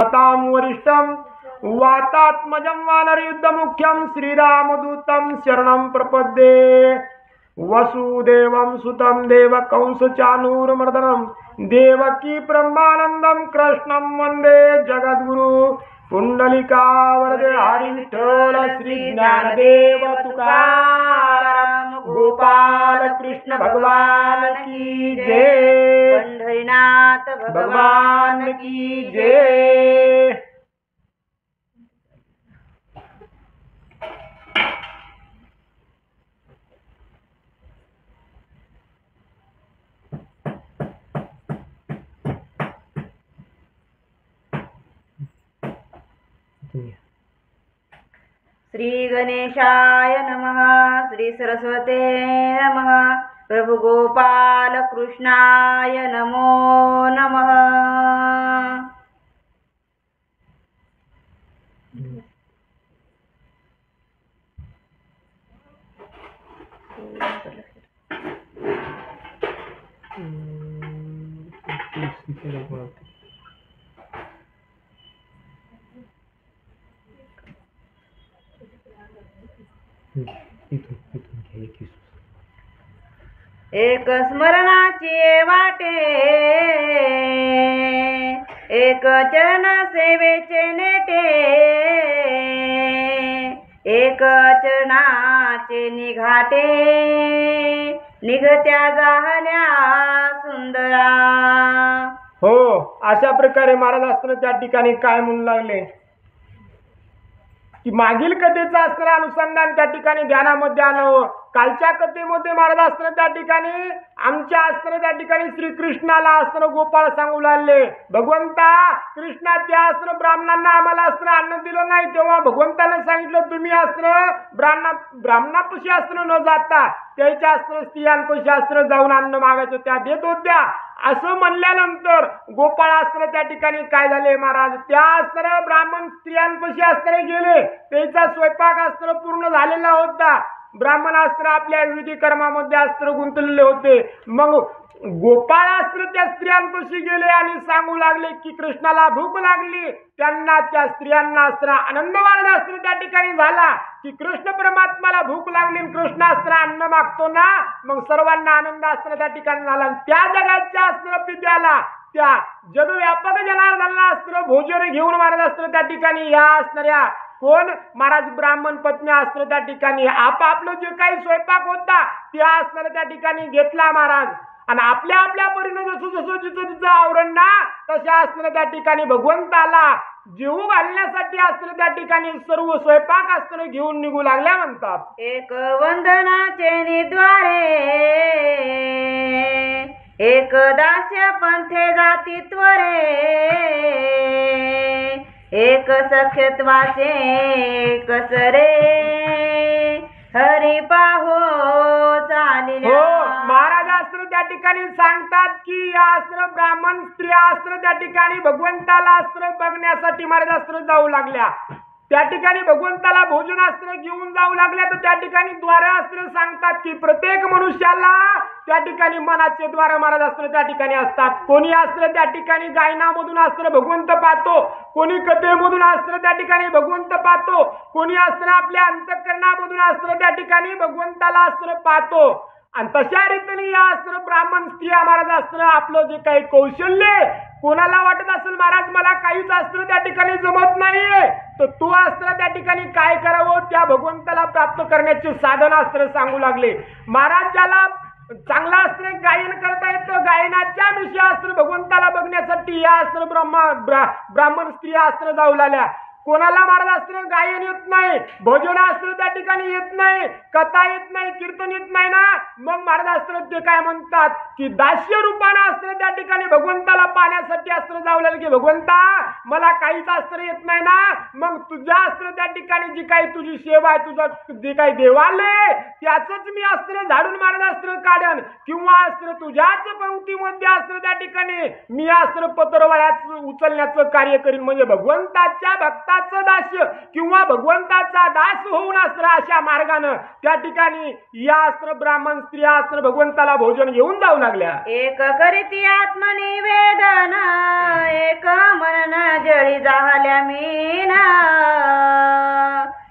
तां वरिष्ठं वातात्मजं वानरयुद्धमुख्यं श्रीरामदूतं शरणं प्रपद्ये। वसुदेवं सुतं देवकंसचाणूरमर्दनं देवकी ब्रह्मानन्दं कृष्णं वन्दे जगद्गुरु। पुंडलिका वरदे हरि विठ्ठल श्री ज्ञानदेव तुकाराम गोपाल कृष्ण भगवान की जय। पंढरीनाथ भगवान की जय। श्री गणेशाय नमः। श्री सरस्वते नमः। प्रभु गोपाल कृष्णाय नमो नमः। एक स्मरणाची वाटे, एक चरण सेवेचे नेटे, एक चरणाचे निघाटे, निघत्या जाहल्या सुंदरा। हो, अशा प्रकारे महाराज असताना त्या ठिकाणी काय म्हणू लागले की मागील कथेचं असणारं अनुसंधान त्या ठिकाणी ध्यानामध्ये आणावं। कालच्या कथेमध्ये महाराज असताना त्या ठिकाणी आमच्या असताना त्या ठिकाणी श्रीकृष्णाला असताना गोपाळ सांगू लागले, भगवंता कृष्णा त्या असताना ब्राह्मणांना आम्हाला असताना अन्न दिलं नाही, तेव्हा भगवंतानं सांगितलं तुम्ही असताना ब्राह्मणापाशी असताना न जाता त्याच्या असताना स्त्रियांपाशी असताना जाऊन अन्न मागायचं, त्या देत होत्या असं म्हणल्यानंतर गोपाळ असताना त्या ठिकाणी काय झाले महाराज, त्या असताना ब्राह्मण स्त्रियांपाशी असताना गेले, त्याचा स्वयंपाक असताना पूर्ण झालेला होता, ब्राह्मण असताना आपल्या विधी कर्मामध्ये असताना गुंतलेले होते। मग गोपाळ असताना त्या स्त्रियांपाशी गेले आणि सांगू लागले की कृष्णाला भूक लागली। त्यांना त्या स्त्रियांना असताना आनंद वाढत असताना त्या ठिकाणी झाला की कृष्ण परमात्माला भूक लागली, कृष्ण असताना अन्न मागतो ना, मग सर्वांना आनंद असताना त्या ठिकाणी झाला। त्या जगाच्या असताना पित्याला त्या जगव्यापक जनार्दनाला असताना भोजन घेऊन महाराज असताना त्या ठिकाणी या असणाऱ्या कोण महाराज ब्राह्मण पत्नी असताना त्या ठिकाणी आपापलं जे काही स्वयंपाक होता ते असताना त्या ठिकाणी घेतला महाराज, आणि आपल्या आपल्या परीने जसं जसं जिथं तिचं आवरण ना तशा असताना त्या ठिकाणी भगवंताला जीव घालण्यासाठी असताना त्या ठिकाणी सर्व स्वयंपाक असताना घेऊन निघू लागल्या म्हणतात। एक वंदनाचे निद्वारे, एक दास्य पंथे जाती त्वरे, एक सख्यत्वाचे कसरे, हरी पाहो चालिल्या। हो, महाराज असताना त्या ठिकाणी सांगतात की या असताना ब्राह्मण स्त्रिया असताना त्या ठिकाणी भगवंताला असताना बघण्यासाठी महाराज असताना जाऊ लागल्या, त्या ठिकाणी भगवंताला भोजन असताना घेऊन जाऊ लागल्या। तर त्या ठिकाणी द्वार असताना सांगतात की प्रत्येक मनुष्याला त्या ठिकाणी मनाचे द्वार महाराज असताना त्या ठिकाणी असतात। कोणी असताना त्या ठिकाणी गायनामधून असताना भगवंत पाहतो, कोणी कथेमधून असताना त्या ठिकाणी भगवंत पाहतो, कोणी असताना आपल्या अंतःकरणामधून असताना त्या ठिकाणी भगवंताला असताना पाहतो। आणि तशा रीतीने या असताना ब्राह्मण स्त्रिया महाराज असताना आपलं जे काही कौशल्य, कोणाला वाटत असेल महाराज मला काहीच असताना त्या ठिकाणी जमत नाहीये, तर तू असताना त्या ठिकाणी काय करावं, त्या भगवंताला प्राप्त करण्याचे साधन असताना सांगू लागले। महाराज ज्याला चांगला असताना गायन करता येतं, गायनाच्या विषय असताना भगवंताला बघण्यासाठी या असताना ब्राह्मण स्त्रिया असताना जाऊ लागल्या। कोणाला महाराज असताना गायन येत नाही, भजन असताना त्या ठिकाणी येत नाही, कथा येत नाही, कीर्तन येत नाही ना, मग महाराज असताना ते काय म्हणतात की दास्य रूपाने असताना त्या ठिकाणी भगवंताला पाहण्यासाठी असताना जाऊ लागले की भगवंता मला काहीच असताना येत नाही ना, मग तुझ्या असताना त्या ठिकाणी जी काही तुझी सेवा आहे, तुझं जे काही देवालय त्याच मी असताना झाडून महाराज असताना काढन, किंवा असताना तुझ्याच पंक्तीमध्ये असताना त्या ठिकाणी मी असताना पत्रवळ्यात उचलण्याचं कार्य करीन, म्हणजे भगवंताच्या भक्ता भगवंताचं दास्य किंवा भगवंताचा दास होऊन अस्त्र अशा मार्गानं त्या ठिकाणी या अस्त्र ब्राह्मण स्त्रिया अस्त्र भगवंताला भोजन घेऊन जाऊ लागल्या. एक करीती आत्मनिवेदन एक मनन जळी जाहल्या मीना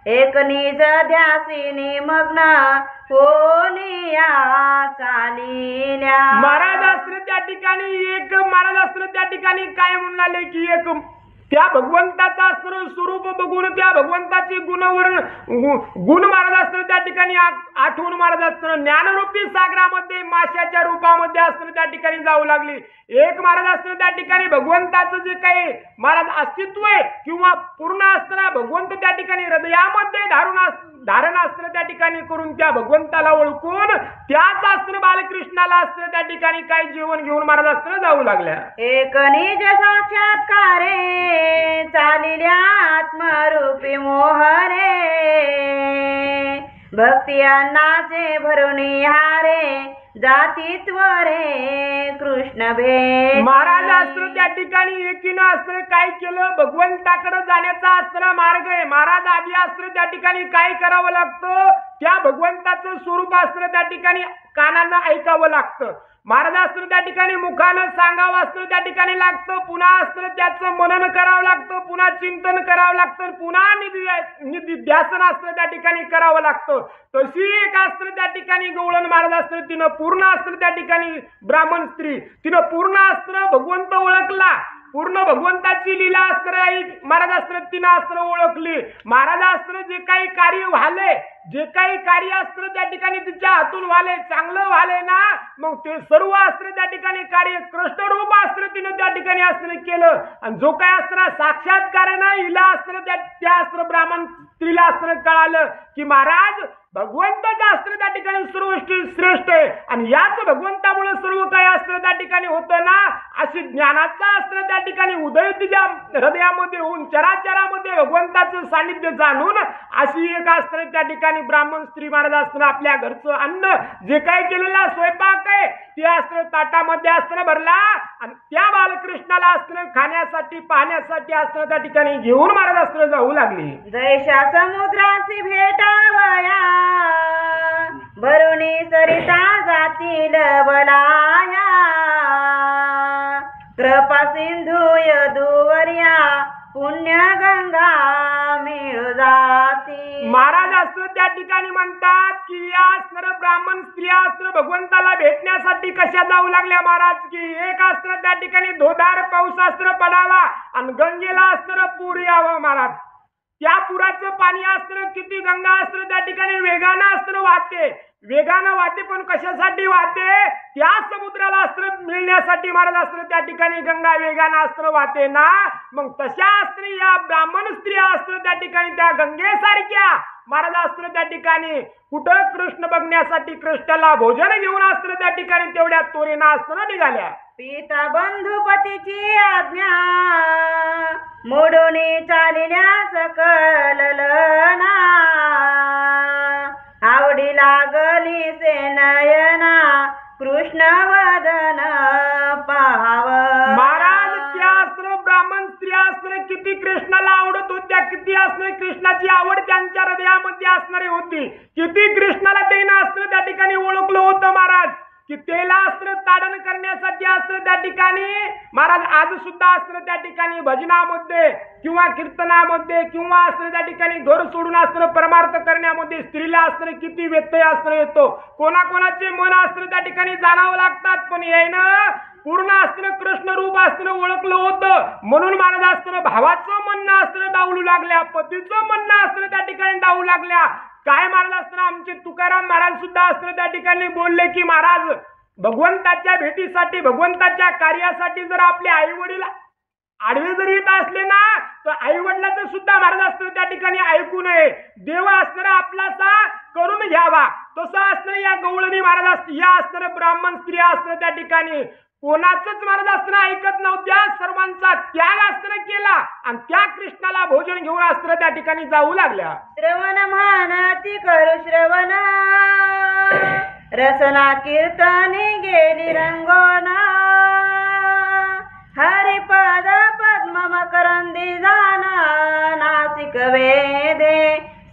एक निज ध्यासी निमग्न होलिया चालिल्या. महाराज अस्त्र त्या ठिकाणी काय म्हणाले की एक त्या भगवंताचा अस्त्र स्वरूप बघून त्या भगवंताची गुण महाराज अस्त्र त्या ठिकाणी आठवून महाराज अस्त्र ज्ञानरूपी सागरामध्ये माशाच्या रूपामध्ये अस्त्र त्या ठिकाणी जाऊ लागली. एक महाराज अस्त्र त्या ठिकाणी भगवंताचं जे काही महाराज अस्तित्व आहे किंवा पूर्ण अस्त्र भगवंत त्या ठिकाणी हृदयामध्ये धारण अस्त्र त्या ठिकाणी करून त्या भगवंताला ओळखून त्याच अस्त्र बालकृष्णाला अस्त्र त्या ठिकाणी काय जीवन घेऊन महाराज अस्त्र जाऊ लागल्या. एक निज साक्षात्कारे चालिल्या आत्मरूपी मोहरे भक्ती अन्नाचे भरून हारे जातीत्व रे कृष्ण भेट. महाराज अस्त्र त्या ठिकाणी एकीनं अस्त्र काय केलं भगवंताकडे जाण्याचा अस्त्र मार्ग आहे. महाराज आधी अस्त्र त्या ठिकाणी काय करावं लागतं त्या भगवंताचं स्वरूप अस्त्र त्या ठिकाणी कानानं ऐकावं लागतं. महाराज अस्त्र त्या ठिकाणी मुखानं सांगावं अस्त्र त्या ठिकाणी लागतं. पुन्हा अस्त्र त्याचं मनन करावं लागतं. पुन्हा चिंतन करावं लागतं. पुन्हा निध्यासन अस्त्र त्या ठिकाणी करावं लागतं. तशी एक अस्त्र त्या ठिकाणी गवळण महाराज अस्त्र तिनं पूर्ण अस्त्र त्या ठिकाणी ब्राह्मण स्त्री तिनं पूर्ण अस्त्र भगवंत ओळखला. पूर्ण भगवंताची लीला अस्त्र महाराज अस्त्र तिनं अस्त्र ओळखली. महाराज अस्त्र जे काही कार्य व्हाले जे काही कार्य अस्त्र त्या ठिकाणी तिच्या हातून व्हाले चांगलं व्हाले ना मग ते सर्व अस्त्र त्या ठिकाणी कार्य कृष्णरूप अस्त्र तिनं त्या ठिकाणी अस्त्र केलं. आणि जो काय अस्त्र साक्षात्कारानं हिला अस्त्र त्या अस्त्र ब्राह्मण स्त्रीला अस्त्र कळालं की महाराज भगवंताचं अस्त्र त्या ठिकाणी श्रेष्ठ आहे आणि याच भगवंतामुळे सर्व काही अस्त्र त्या ठिकाणी होतं ना अशी ज्ञानाचा अस्त्र त्या ठिकाणी उदय तिच्या हृदयामध्ये होऊन चराचरामध्ये भगवंताचं सानिध्य जाणून अशी एक अस्त्र त्या ठिकाणी ब्राह्मण स्त्री महाराज अस्त्र आपल्या घरचं अन्न जे काही केलेला स्वयंपाक आहे ते अस्त्र ताटामध्ये अस्त्र भरला आणि त्या बालकृष्णाला अस्त्र खाण्यासाठी पाहण्यासाठी अस्त्र त्या ठिकाणी घेऊन महाराज अस्त्र जाऊ लागली. जैशा समुद्रासी भेटावया भरुणी सरिता जातील बलाया कृपा सिंधू यदुवर्या पुण्य गंगा मिळू जाती. महाराज अस्त्र त्या ठिकाणी म्हणतात की या अस्त्र ब्राह्मण स्त्रिया अस्त्र भगवंताला भेटण्यासाठी कशा जाऊ लागल्या महाराज की एक अस्त्र त्या ठिकाणी धोधार पाऊस अस्त्र पडावा आणि गंगेला अस्त्र पूर यावं महाराज. त्या पुराचं पाणी अस्त्र किती गंगा अस्त्र त्या ठिकाणी वेगानं अस्त्र वाहते पण कशासाठी वाहते त्या समुद्राला अस्त्र मिळण्यासाठी महाराज अस्त्र त्या ठिकाणी गंगा वेगानं अस्त्र वाहते ना मग तशा अस्त्र या ब्राह्मण स्त्रिया अस्त्र त्या ठिकाणी त्या गंगेसारख्या महाराज अस्त्र त्या ठिकाणी कुठं कृष्ण बघण्यासाठी कृष्णाला भोजन घेऊन अस्त्र त्या ठिकाणी तेवढ्या तोरेनं अस्त्र निघाल्या. पिता बंधुपतीची आज्ञा मोडून चालिल्या सकललना आवडी लागली से नयना कृष्ण वदन पाहाव. महाराज त्या अस्त्र ब्राह्मण स्त्रिया अस्त्र किती कृष्णाला आवडत होत्या किती अस्त्र कृष्णाची आवड त्यांच्या हृदयामध्ये असणारी होती किती कृष्णाला देणं अस्त्र त्या ठिकाणी ओळखलं होतं महाराज की तेला अस्त्र ताडण करण्यासाठी अस्त्र त्या ठिकाणी महाराज आज सुद्धा अस्त्र त्या ठिकाणी भजनामध्ये किंवा कीर्तनामध्ये किंवा अस्त्र त्या ठिकाणी घर सोडून अस्त्र परमार्थ करण्यामध्ये स्त्रीला अस्त्र किती व्यत्यय अस्त्र येतो. कोणाकोणाचे मन अस्त्र त्या ठिकाणी जाणावं लागतात पण येणं पूर्ण अस्त्र कृष्ण रूप अस्त्र ओळखलं होतं म्हणून महाराज अस्त्र भावाचं म्हणणं अस्त्र डावलू लागल्या पतीचं म्हणणं अस्त्र त्या ठिकाणी डावू लागल्या. काय महाराज अस्त्र आमचे तुकाराम महाराज सुद्धा अस्त्र त्या ठिकाणी बोलले की महाराज भगवंताच्या भेटीसाठी भगवंताच्या कार्यासाठी जर आपले आई वडील आडवे जर येत असले ना तर आई वडिलांचं सुद्धा महाराज अस्त्र त्या ठिकाणी ऐकू नये. देव अस्त्र आपलासा करून घ्यावा तसं अस्त्र या गवळणी महाराज अस्त्र या अस्त्र ब्राह्मण स्त्रिया अस्त्र त्या ठिकाणी कोणाचंच महाराज अस्त्र ऐकत नव्हत्या सर्वांचा त्याग अस्त्र केला आणि त्या कृष्णाला भोजन घेऊन अस्त्र त्या ठिकाणी जाऊ लागल्या. श्रवण मानती करू श्रवण रसना कीर्तनी गेली रंगोना हरिपद पद्म मकरंदी जाना वेदे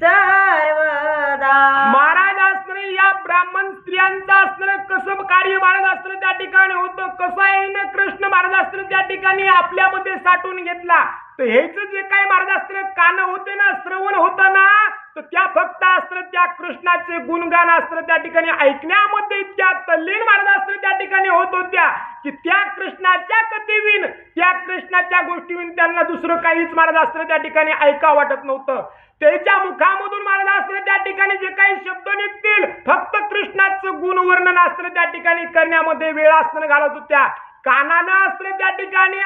सर्वदा. महाराज असणं या ब्राह्मण स्त्रियांचं असणं कसं कार्य महाराज असणं त्या ठिकाणी होतं, कसं आहे ना कृष्ण महाराज असणं त्या ठिकाणी आपल्यामध्ये साठवून घेतला. तर हेच जे काही महाराज असणं कान होते ना, श्रवण होतं ना, तर त्या फक्त असणं त्या कृष्णाचे गुणगान असणं त्या ठिकाणी ऐकण्यामध्ये इतक्या तल्लीन महाराज असणं त्या ठिकाणी होत होत्या की त्या कृष्णाच्या कथेविन, त्या कृष्णाच्या गोष्टीविन त्यांना दुसरं काहीच महाराज असणं त्या ठिकाणी ऐका वाटत नव्हतं. त्याच्या मुखामधून महाराज असणं त्या ठिकाणी जे काही शब्द निघतील फक्त कृष्णाचं गुणवर्णन असणं त्या ठिकाणी करण्यामध्ये वेळ असणं घालत होत्या. कानानं असणं त्या ठिकाणी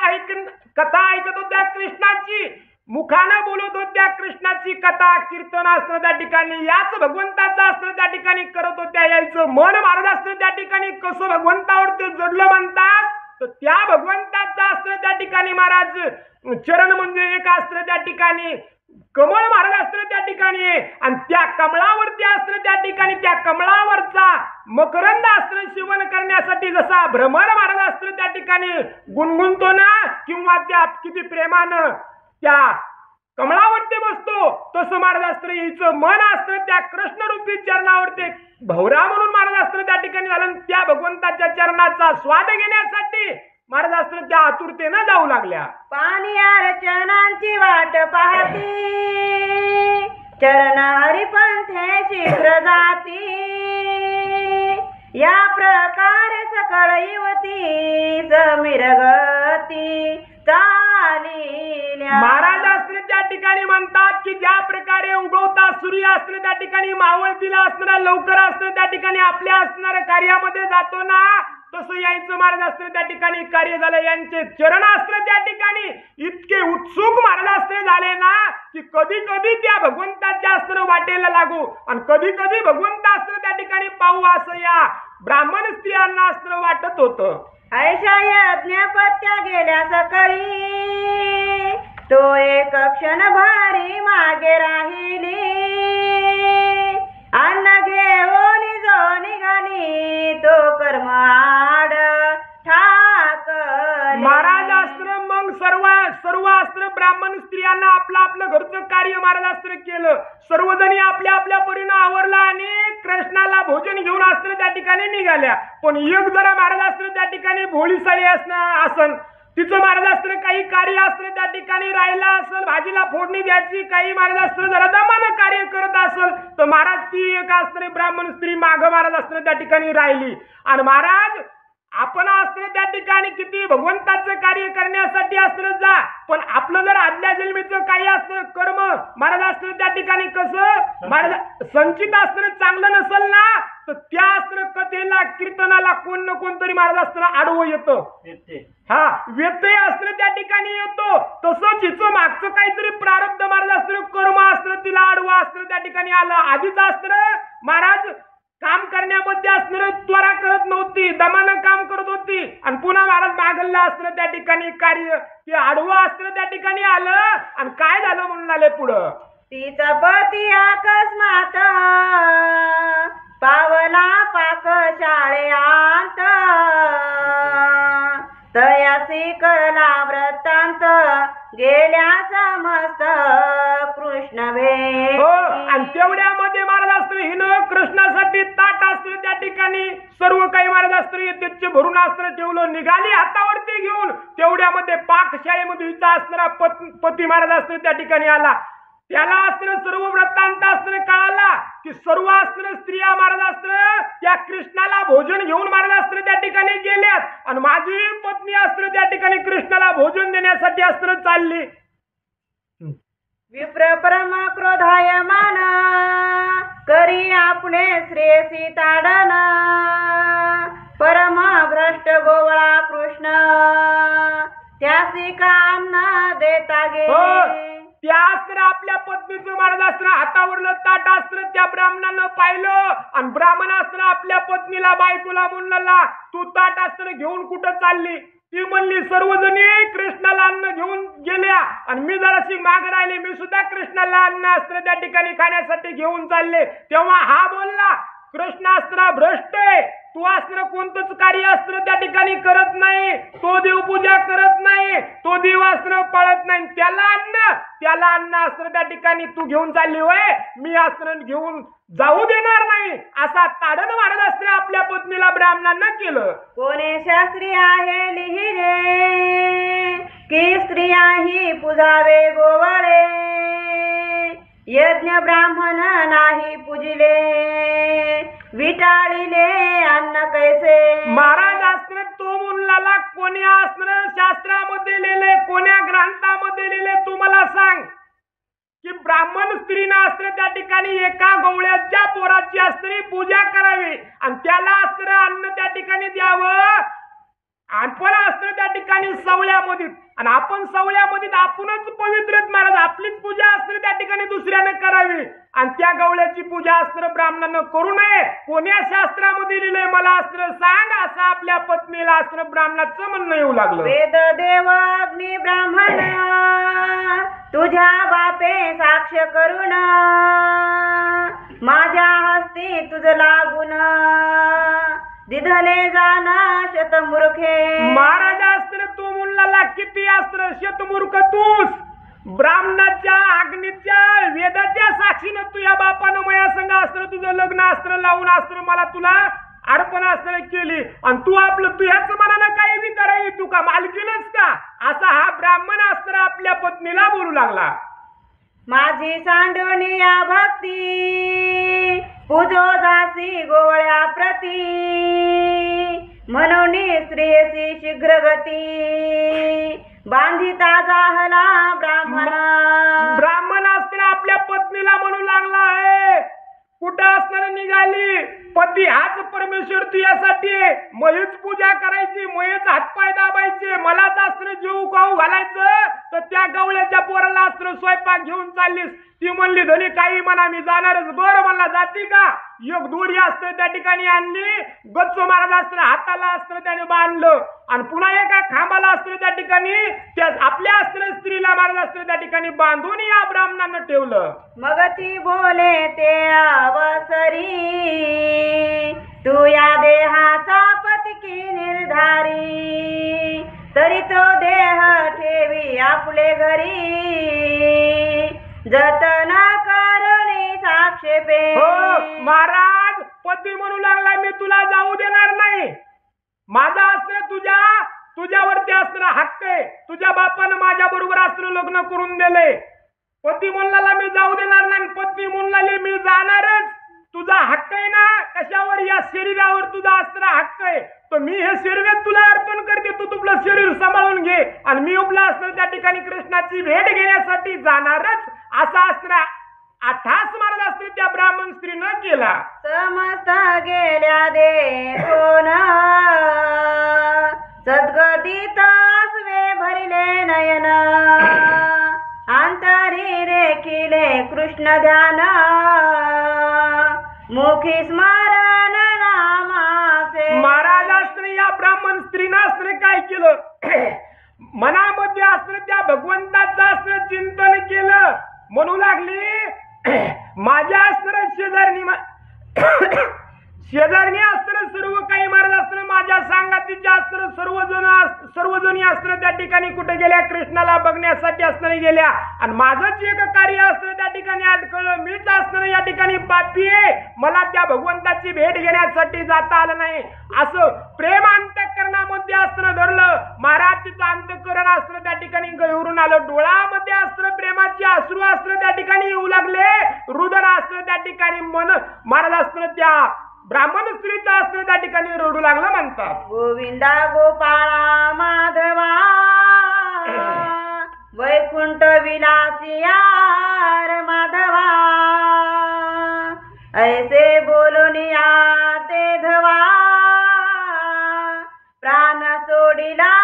कथा ऐकत होत्या कृष्णाची, मुखानं बोलत होत्या कृष्णाची कथा कीर्तन असणं त्या ठिकाणी याच भगवंताचं असणं त्या ठिकाणी करत होत्या. यायचं मन महाराज असणं त्या ठिकाणी कसं भगवंतावरती जडलं म्हणतात, तर त्या भगवंताचं असणं त्या ठिकाणी महाराज चरण म्हणजे एक असणं त्या ठिकाणी कमळ महाराज असणं त्या ठिकाणी, आणि त्या कमळावरती असणं त्या ठिकाणी त्या कमळावरचा मकरंद असणं सेवन करण्यासाठी जसा भ्रमर महाराज असणं त्या ठिकाणी गुणगुणतो ना, किंवा त्या किती प्रेमानं त्या कमळावरती बसतो, तसं महाराज असणं यायचं मन असणं त्या कृष्णरूपी चरणावरती भवरा म्हणून महाराज असणं त्या ठिकाणी झालं. त्या भगवंताच्या चरणाचा स्वाद घेण्यासाठी महाराज असणं त्या आतुरतेनं जाऊ लागल्या. पाणी अर्चनांची वाट पाहती, चरण हरिपंथे शीघ्र जाती. या प्रकारे सकळ युवती समीर गती चालिल्या. महाराज असणं त्या ठिकाणी म्हणतात की ज्या प्रकारे उगवता सूर्य असणं त्या ठिकाणी मावळतीला असणारा लवकर असणं त्या ठिकाणी आपल्या असणाऱ्या कार्यामध्ये जातो ना, तसं यायचं महाराज असणं त्या ठिकाणी कार्य झालं. यांचे चरण असणं त्या ठिकाणी इतके उत्सुक महाराज असणं झाले ना की कधी कधी त्या भगवंताच्या असणं वाटेला लागू आणि कधी कधी भगवंत असणं त्या ठिकाणी पाहू असं या ब्राह्मण स्त्रियांना असणं वाटत होतं. ऐशा यज्ञपत्या गेल्या सकाळी, तो एक क्षण भारी मागे राहिली. अन्न घेऊन जो निघाली, तो कर्म आड ठाकली. महाराज अस्त्र मग सर्व अस्त्र ब्राह्मण स्त्रियांना आपलं आपलं घरचं कार्य महाराज अस्त्र केलं. सर्वजणी आपल्या आपल्या परीनं आवरला आणि कृष्णाला भोजन घेऊन अस्त्र त्या ठिकाणी निघाल्या. पण एक जरा महाराज अस्त्र त्या ठिकाणी भोळी साळी असन, तिचं महाराज अस्त्र काही कार्य अस्त्र त्या ठिकाणी राहिला असेल, भाजीला फोडणी द्यायची, काही महाराज अस्त्र जरा दमानं कार्य करत असेल, तर महाराज ती एक अस्त्र ब्राह्मण स्त्री माग महाराज अस्त्र त्या ठिकाणी राहिली. आणि महाराज आपण अस्त्र त्या ठिकाणी किती भगवंताचं कार्य करण्यासाठी अस्त्र जा, पण आपलं जर आदल्या जन्मीचं काही अस्त्र कर्म महाराज अस्त्र त्या ठिकाणी कसं महाराज संचित अस्त्र चांगलं नसेल ना, तर त्या अस्त्र कथेला कीर्तनाला कोण ना कोणतरी महाराज अस्त्र आडवं येतं. हा व्यत्यय अस्त्र त्या ठिकाणी येतो. तसंच हिचं मागचं काहीतरी प्रारब्ध महाराज अस्त्र कर्म अस्त्र तिला आडवं अस्त्र त्या ठिकाणी आलं. आधीच अस्त्र महाराज काम करण्यामध्ये असणार त्वरा करत नव्हती, दमानं काम करत होती, आणि पुन्हा महाराज मागल्ला अस्त्र त्या ठिकाणी कार्य ते आडवं अस्त्र त्या ठिकाणी आलं. आणि काय झालं म्हणून आले पुढं, तिचा पती अकस्मात पावला पाक शाळेत, तयासी कळला वृत्तांत गेल्या समस्त कृष्ण भेटी. आणि तेवढ्यामध्ये महाराज अस्त्र हिनं कृष्णासाठी ताट अस्त्र त्या ठिकाणी सर्व काही महाराज अस्त्र येते भरून अस्त्र ठेवलं, निघाली हातावरती घेऊन. तेवढ्यामध्ये पाकशाळेमध्ये हिचा असणारा पती महाराज अस्त्र त्या ठिकाणी आला. त्याला अस्त्र सर्व वृत्तांत अस्त्र कळाला की सर्व अस्त्र स्त्रिया महाराज अस्त्र त्या कृष्णाला भोजन घेऊन महाराज अस्त्र त्या ठिकाणी गेल्यात, आणि माझी पत्नी अस्त्र त्या ठिकाणी कृष्णाला भोजन देण्यासाठी अस्त्र चालली. विप्र परम क्रोधायमान करी आपले श्रेयसी ताडन, परम भ्रष्ट गोवळा कृष्ण त्यासी कान देता गे. त्या अस्त्र आपल्या पत्नीचं महाराज अस्त्र हातावरलं ताट अस्त्र त्या ब्राह्मणानं पाहिलं, आणि ब्राह्मण अस्त्र आपल्या पत्नीला बायकोला म्हणला तू ताट अस्त्र घेऊन कुठं चालली. ती म्हणली सर्वजणी कृष्णाला अन्न घेऊन गेल्या, आणि मी जराशी माग राहिली, मी सुद्धा कृष्णाला अन्न अस्त्र त्या ठिकाणी खाण्यासाठी घेऊन चालले. तेव्हा हा बोलला कृष्णास्त्र भ्रष्ट आहे, तू अस्त्र कोणतंच कार्य अस्त्र त्या ठिकाणी करत नाही, तो देवपूजा करत नाही, तो देवास्त्र पाळत नाही, त्याला मला अन्न अस्त्र त्या ठिकाणी तू घेऊन चालली होय, मी अस्त्र घेऊन जाऊ देणार नाही असा ताडण महाराज अस्त्र आपल्या पत्नीला ब्राह्मणांना केलं. कोणे शास्त्री आहे लिहिले की स्त्रिया ही पुजावे गोवळे, यज्ञ ब्राह्मण नाही पूजिले, विटाळिले अन्न कैसे. महाराज अस्त्र तो मुलाला कोण्या अस्त्र शास्त्रामध्ये लिहिले, कोण्या ग्रंथामध्ये लिहिले तू मला सांग की ब्राह्मण स्त्रीनं अस्त्र त्या ठिकाणी एका गवळ्याच्या पोराची अस्त्री पूजा करावी आणि त्याला अस्त्र अन्न त्या ठिकाणी द्यावं. आपण अस्त्र त्या ठिकाणी सवळ्यामध्ये आणि आपण सवळ्यामध्ये आपणच पवित्र महाराज, आपलीच पूजा अस्त्र त्या ठिकाणी दुसऱ्याने करावी आणि त्या गवळ्याची पूजा अस्त्र ब्राह्मणानं करू नये. कोण्या शास्त्रामध्ये लिहिलंय मला अस्त्र सांग असं आपल्या पत्नीला अस्त्र ब्राह्मणाचं म्हणणं येऊ लागलं. वेद देव अग्नी ब्राह्मण तुझ्या बापे साक्ष करून, माझ्या हस्ती तुझ लागून दिधले जाना शतमूर्खे. महाराज अस्त्र तू मुलाला किती अस्त्र शतमूर्ख तूच ब्राह्मणाच्या अग्नीच्या वेदाच्या साक्षीनं तुझ्या बापानं माया संग अस्त्र तुझं लग्न अस्त्र लावून अस्त्र मला तुला अर्पण अस्त्र केली आणि तू आपलं तुझ्याच मनानं काही बी करायची तू का मालकीनच का असा हा ब्राह्मण अस्त्र आपल्या पत्नीला बोलू लागला. माझी सांडोणी या भक्ती पूजो दासी गोवळ्या प्रती, म्हणून स्त्रियसी शीघ्र गती बांधिता जाहला ब्राह्मणा. ब्राह्मण अस्त्र आपल्या पत्नीला म्हणू लागला आहे कुठं असणार निघाली पती हाच परमेश्वर तुझ्यासाठी, मयच पूजा करायची, मयच हातपाय दाबायचे, मलाच अस्त्र जीव खाऊ घालायचं तर त्या गवळ्याच्या पोराला अस्त्र स्वयंपाक घेऊन चाललीस. ती म्हणली धनी काही म्हणा मी जाणारच. बरं मला जाती का. एक दोरी अस्त्र त्या ठिकाणी आणली, गच्चो महाराज अस्त्र हाताला अस्त्र त्याने बांधलं आणि पुन्हा एका खांबाला अस्त्र त्या ठिकाणी त्या आपल्या अस्त्र स्त्रीला महाराज अस्त्र त्या ठिकाणी बांधून या ब्राह्मणानं ठेवलं. मग ती बोले ते अवसरी तू या देहाचा पतिकी निर्धारी, तरी तो देह ठेवी आपले घरी जतन करणे साक्षेपे. हो महाराज पती म्हणू लागला मी तुला जाऊ देणार नाही, माझा अस्त्र तुझ्यावरती अस्त्र हक्क आहे, तुझ्या बापानं माझ्या बरोबर अस्त्र लग्न करून दिले. पती म्हणला मी जाऊ देणार नाही, पत्नी म्हणलाली मी जाणारच, तुझा हक्क आहे ना कशावर या शरीरावर तुझा अस्त्र हक्क आहे तर मी हे शरीर तुला अर्पण करते, तू तुझं शरीर सांभाळून घे आणि मी उपला अस्त्र त्या ठिकाणी कृष्णाची भेट घेण्यासाठी जाणारच असा अस्त्र अठास महाराज अस्त्र त्या ब्राह्मण स्त्रीनं केला. समस्त गेल्या दे कोण सद्गतीत आसवे भरले नयन, अंतरी रेखिले कृष्ण ध्यान, मुखी स्मरण नामाचे. महाराज अस्त्र या ब्राह्मण स्त्रीनं अस्त्र काय केलं मनामध्ये अस्त्र त्या भगवंताचं अस्त्र चिंतन केलं. म्हणू लागली माझ्या अस्त्र शेजारणी अस्त्र सर्व काही महाराज अस्त्र माझ्या सांगातीचे अस्त्र सर्वजणी अस्त्र त्या ठिकाणी कुठे गेल्या कृष्णाला बघण्यासाठी अस्त्र गेल्या आणि माझंच एक कार्य अस्त्र त्या ठिकाणी अडकळलं. मीच अस्त्र या ठिकाणी पापी आहे, मला त्या भगवंताची भेट घेण्यासाठी जाता आलं नाही असं प्रेम अंतःकरणामध्ये अस्त्र धरलं. महाराज तिचं अंतःकरण अस्त्र त्या ठिकाणी गळून आलं, डोळ्यामध्ये अस्त्र प्रेमाचे अश्रू अस्त्र त्या ठिकाणी येऊ लागले, रुदन अस्त्र त्या ठिकाणी मन महाराज अस्त्र त्या ब्राह्मण स्त्रीचं अस्त्र त्या ठिकाणी रडू लागलं म्हणतात. गोविंदा गोपाळा माधवा वैकुंठ विलासियार माधवा, ऐसे बोलूनिया ते धवा प्राण सोडिला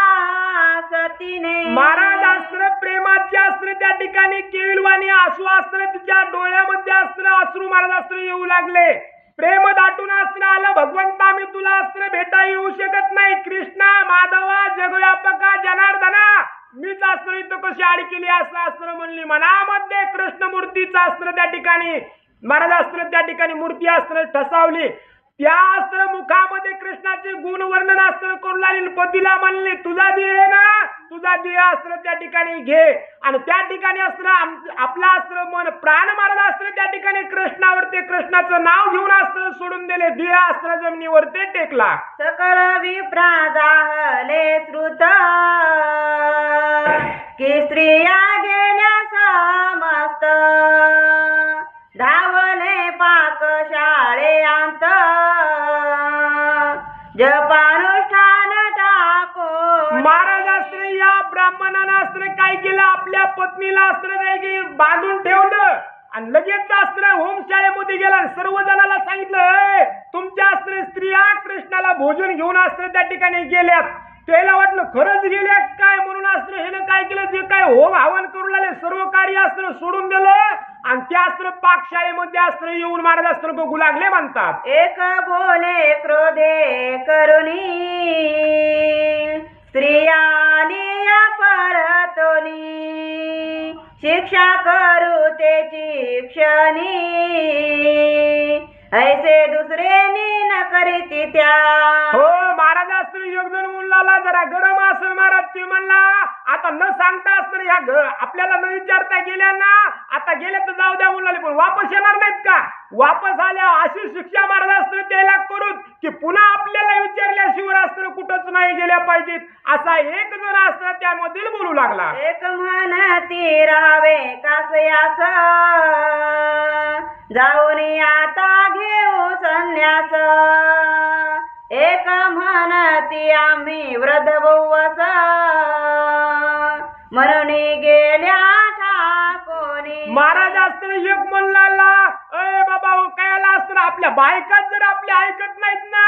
सतीने. महाराज अस्त्र प्रेमाचे अस्त्र त्या ठिकाणी केविलवाणी आसू अस्त्र तिच्या डोळ्यामध्ये अस्त्र अश्रू महाराज अस्त्र येऊ लागले. प्रेम दाटून अस्त्र आलं, भगवंता मी तुला अस्त्र भेटा येऊ शकत नाही, कृष्णा माधवा जगव्यापका जनार्दना मीच अस्त्र इथं कशी आड केली असं अस्त्र म्हणली. मनामध्ये कृष्ण मूर्तीचं अस्त्र त्या ठिकाणी महाराज अस्त्र त्या ठिकाणी मूर्ती अस्त्र ठसावली. त्या अस्त्र मुखामध्ये कृष्णाचे गुण वर्णन अस्त्र करू लागली. पतीला म्हणले तुझा देह ना तुझा दिया अस्त्र त्या ठिकाणी घे आणि त्या ठिकाणी अस्त्र आपला अस्त्र मन प्राण मारला अस्त्र त्या ठिकाणी कृष्णावरती कृष्णाचं नाव घेऊन अस्त्र सोडून दिले दिया अस्त्र जमिनीवरती टेकला सकळ विप्रा जाहले श्रुत की स्त्रिया गेल्या समस्त धावले पाक शाळेयांत जपानुष्ठान टाको महाराज अस्त्र या ब्राह्मणानं अस्त्र काय केलं आपल्या पत्नीला अस्त्र नाही बांधून ठेवलं आणि लगेच अस्त्र होमशाळेमध्ये गेला सर्व जणाला सांगितलं तुमच्या अस्त्र स्त्रिया कृष्णाला भोजन घेऊन अस्त्र त्या ठिकाणी गेल्यात त्याला वाटलं खरंच गेल्या काय म्हणून अस्त्र हेनं काय केलं जे काय होम हवन करू लागले सर्व कार्य अस्त्र सोडून दिलं आणि त्या अस्त्र पाकशाळेमध्ये अस्त्र येऊन महाराज अस्त्र बघू लागले म्हणतात एक बोले क्रोधे करुणी स्त्रियालिया परतोनी शिक्षा करू त्याची क्षणी ऐसे दुसरे न करीती त्या हो महाराज अस्त्र योगजन मुलाला जरा गरम असं महाराज ते म्हणला आता न सांगता अस्त्र ह्या आपल्याला न विचारता गेल्या ना आता गेले तर जाऊ द्या मुलाला पण वापस येणार नाहीत का वापस आल्या अशी शिक्षा महाराज अस्त्र त्याला करूत की पुन्हा आपल्याला विचारल्याशिवाय अस्त्र कुठंच नाही गेल्या पाहिजेत असा एक जण अस्त्र त्यामधील बोलू लागला एक म्हणती राहावे कासयास जाऊन आता घेऊ संन्यास एक म्हणती आम्ही वृद्ध बहुवस म्हणून गेल्या ठाकोनी महाराज अस्त्र एक म्हणला अय बाबा हो कायला अस्त्र आपल्या बायकाच जर आपल्या ऐकत नाहीत ना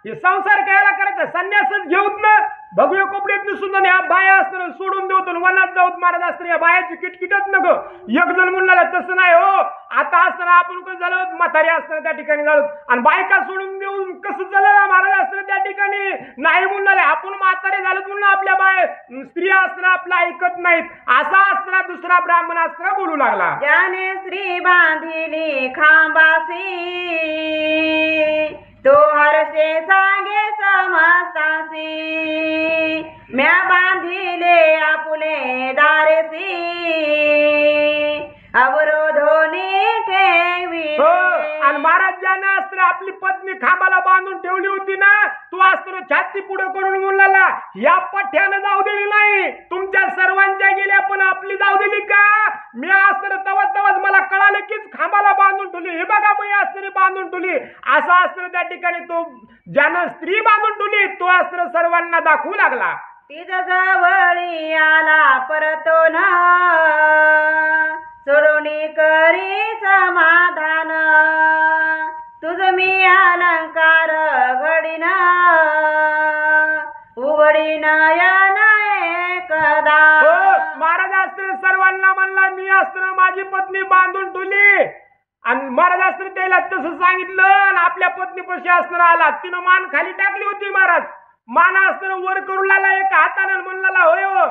हे संसार कायला करायचा संन्यासच घेऊत ना भगवे कोपड्यात सुद्धा ह्या बाया अस्त्र सोडून देऊत वनात जाऊत महाराज अस्त्र या बायाची किटकिटच नग एक जण म्हणला तसं नाही हो आता अस्त्र आपण कसं झालं म्हातारी अस्त्र त्या ठिकाणी झालो आणि बायका सोडून देऊन कसं झालं महाराज अस्त्र त्या ठिकाणी नाही म्हणले आपण म्हातारे झालो म्हणून आपल्या बाय स्त्रिया अस्त्र आपलं ऐकत नाहीत असा अस्त्र दुसरा ब्राह्मण अस्त्र बोलू लागला ज्याने स्त्री बांधिली खांबासी तो हर्षे सांगे समस्तासी म्या बांधिले आपुले दारेसी अवरोधोनी ठेवी आणि महाराज ज्यानं अस्त्र आपली पत्नी खांबाला बांधून ठेवली होती ना तू अस्त्र छाती पुढे करून म्हणला या पठ्यानं जाऊ दिली नाही तुमच्या सर्वांच्या गेल्या पण आपली जाऊ दिली का मी अस्त्र तवत मला कळालं कीच खांबाला बांधून ठेवली हे बघा मी अस्त्र बांधून ठेवली असा अस्त्र त्या ठिकाणी तो ज्यानं स्त्री बांधून ठेवली तो अस्त्र सर्वांना दाखवू लागला तिज जवळी आला परतो ना सोडूनी करी समाधान तुझ मी अलंकार घडीन उघडी नयन एकदा महाराज अस्त्र सर्वांना म्हणला मी अस्त्र माझी पत्नी बांधून ठेवली आणि महाराज अस्त्र त्याला तसं सांगितलं आणि आपल्या पत्नीपाशी अस्त्र आला तिनं मान खाली टाकली होती महाराज मान अस्त्र वर करू लागला एका हातानं म्हणला होय हो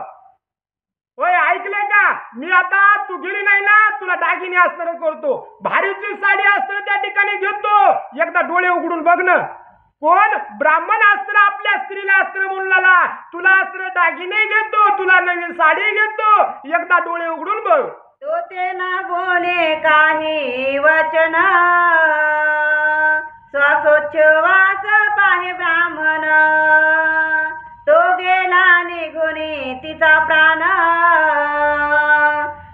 होय ऐकलंय का मी आता तू गेली नाही ना तुला दागिने अस्त्र करतो भारीची साडी अस्त्र त्या ठिकाणी घेतो एकदा डोळे उघडून बघणं कोण ब्राह्मण अस्त्र आपल्या स्त्रीला अस्त्र म्हणला तुला अस्त्र दागिने घेतो तुला नवीन साडी घेतो एकदा डोळे उघडून बघ तो ते न बोले काही वचन श्वासोच्छवास पाहे ब्राह्मण तो गेला निघुनी तिचा प्राण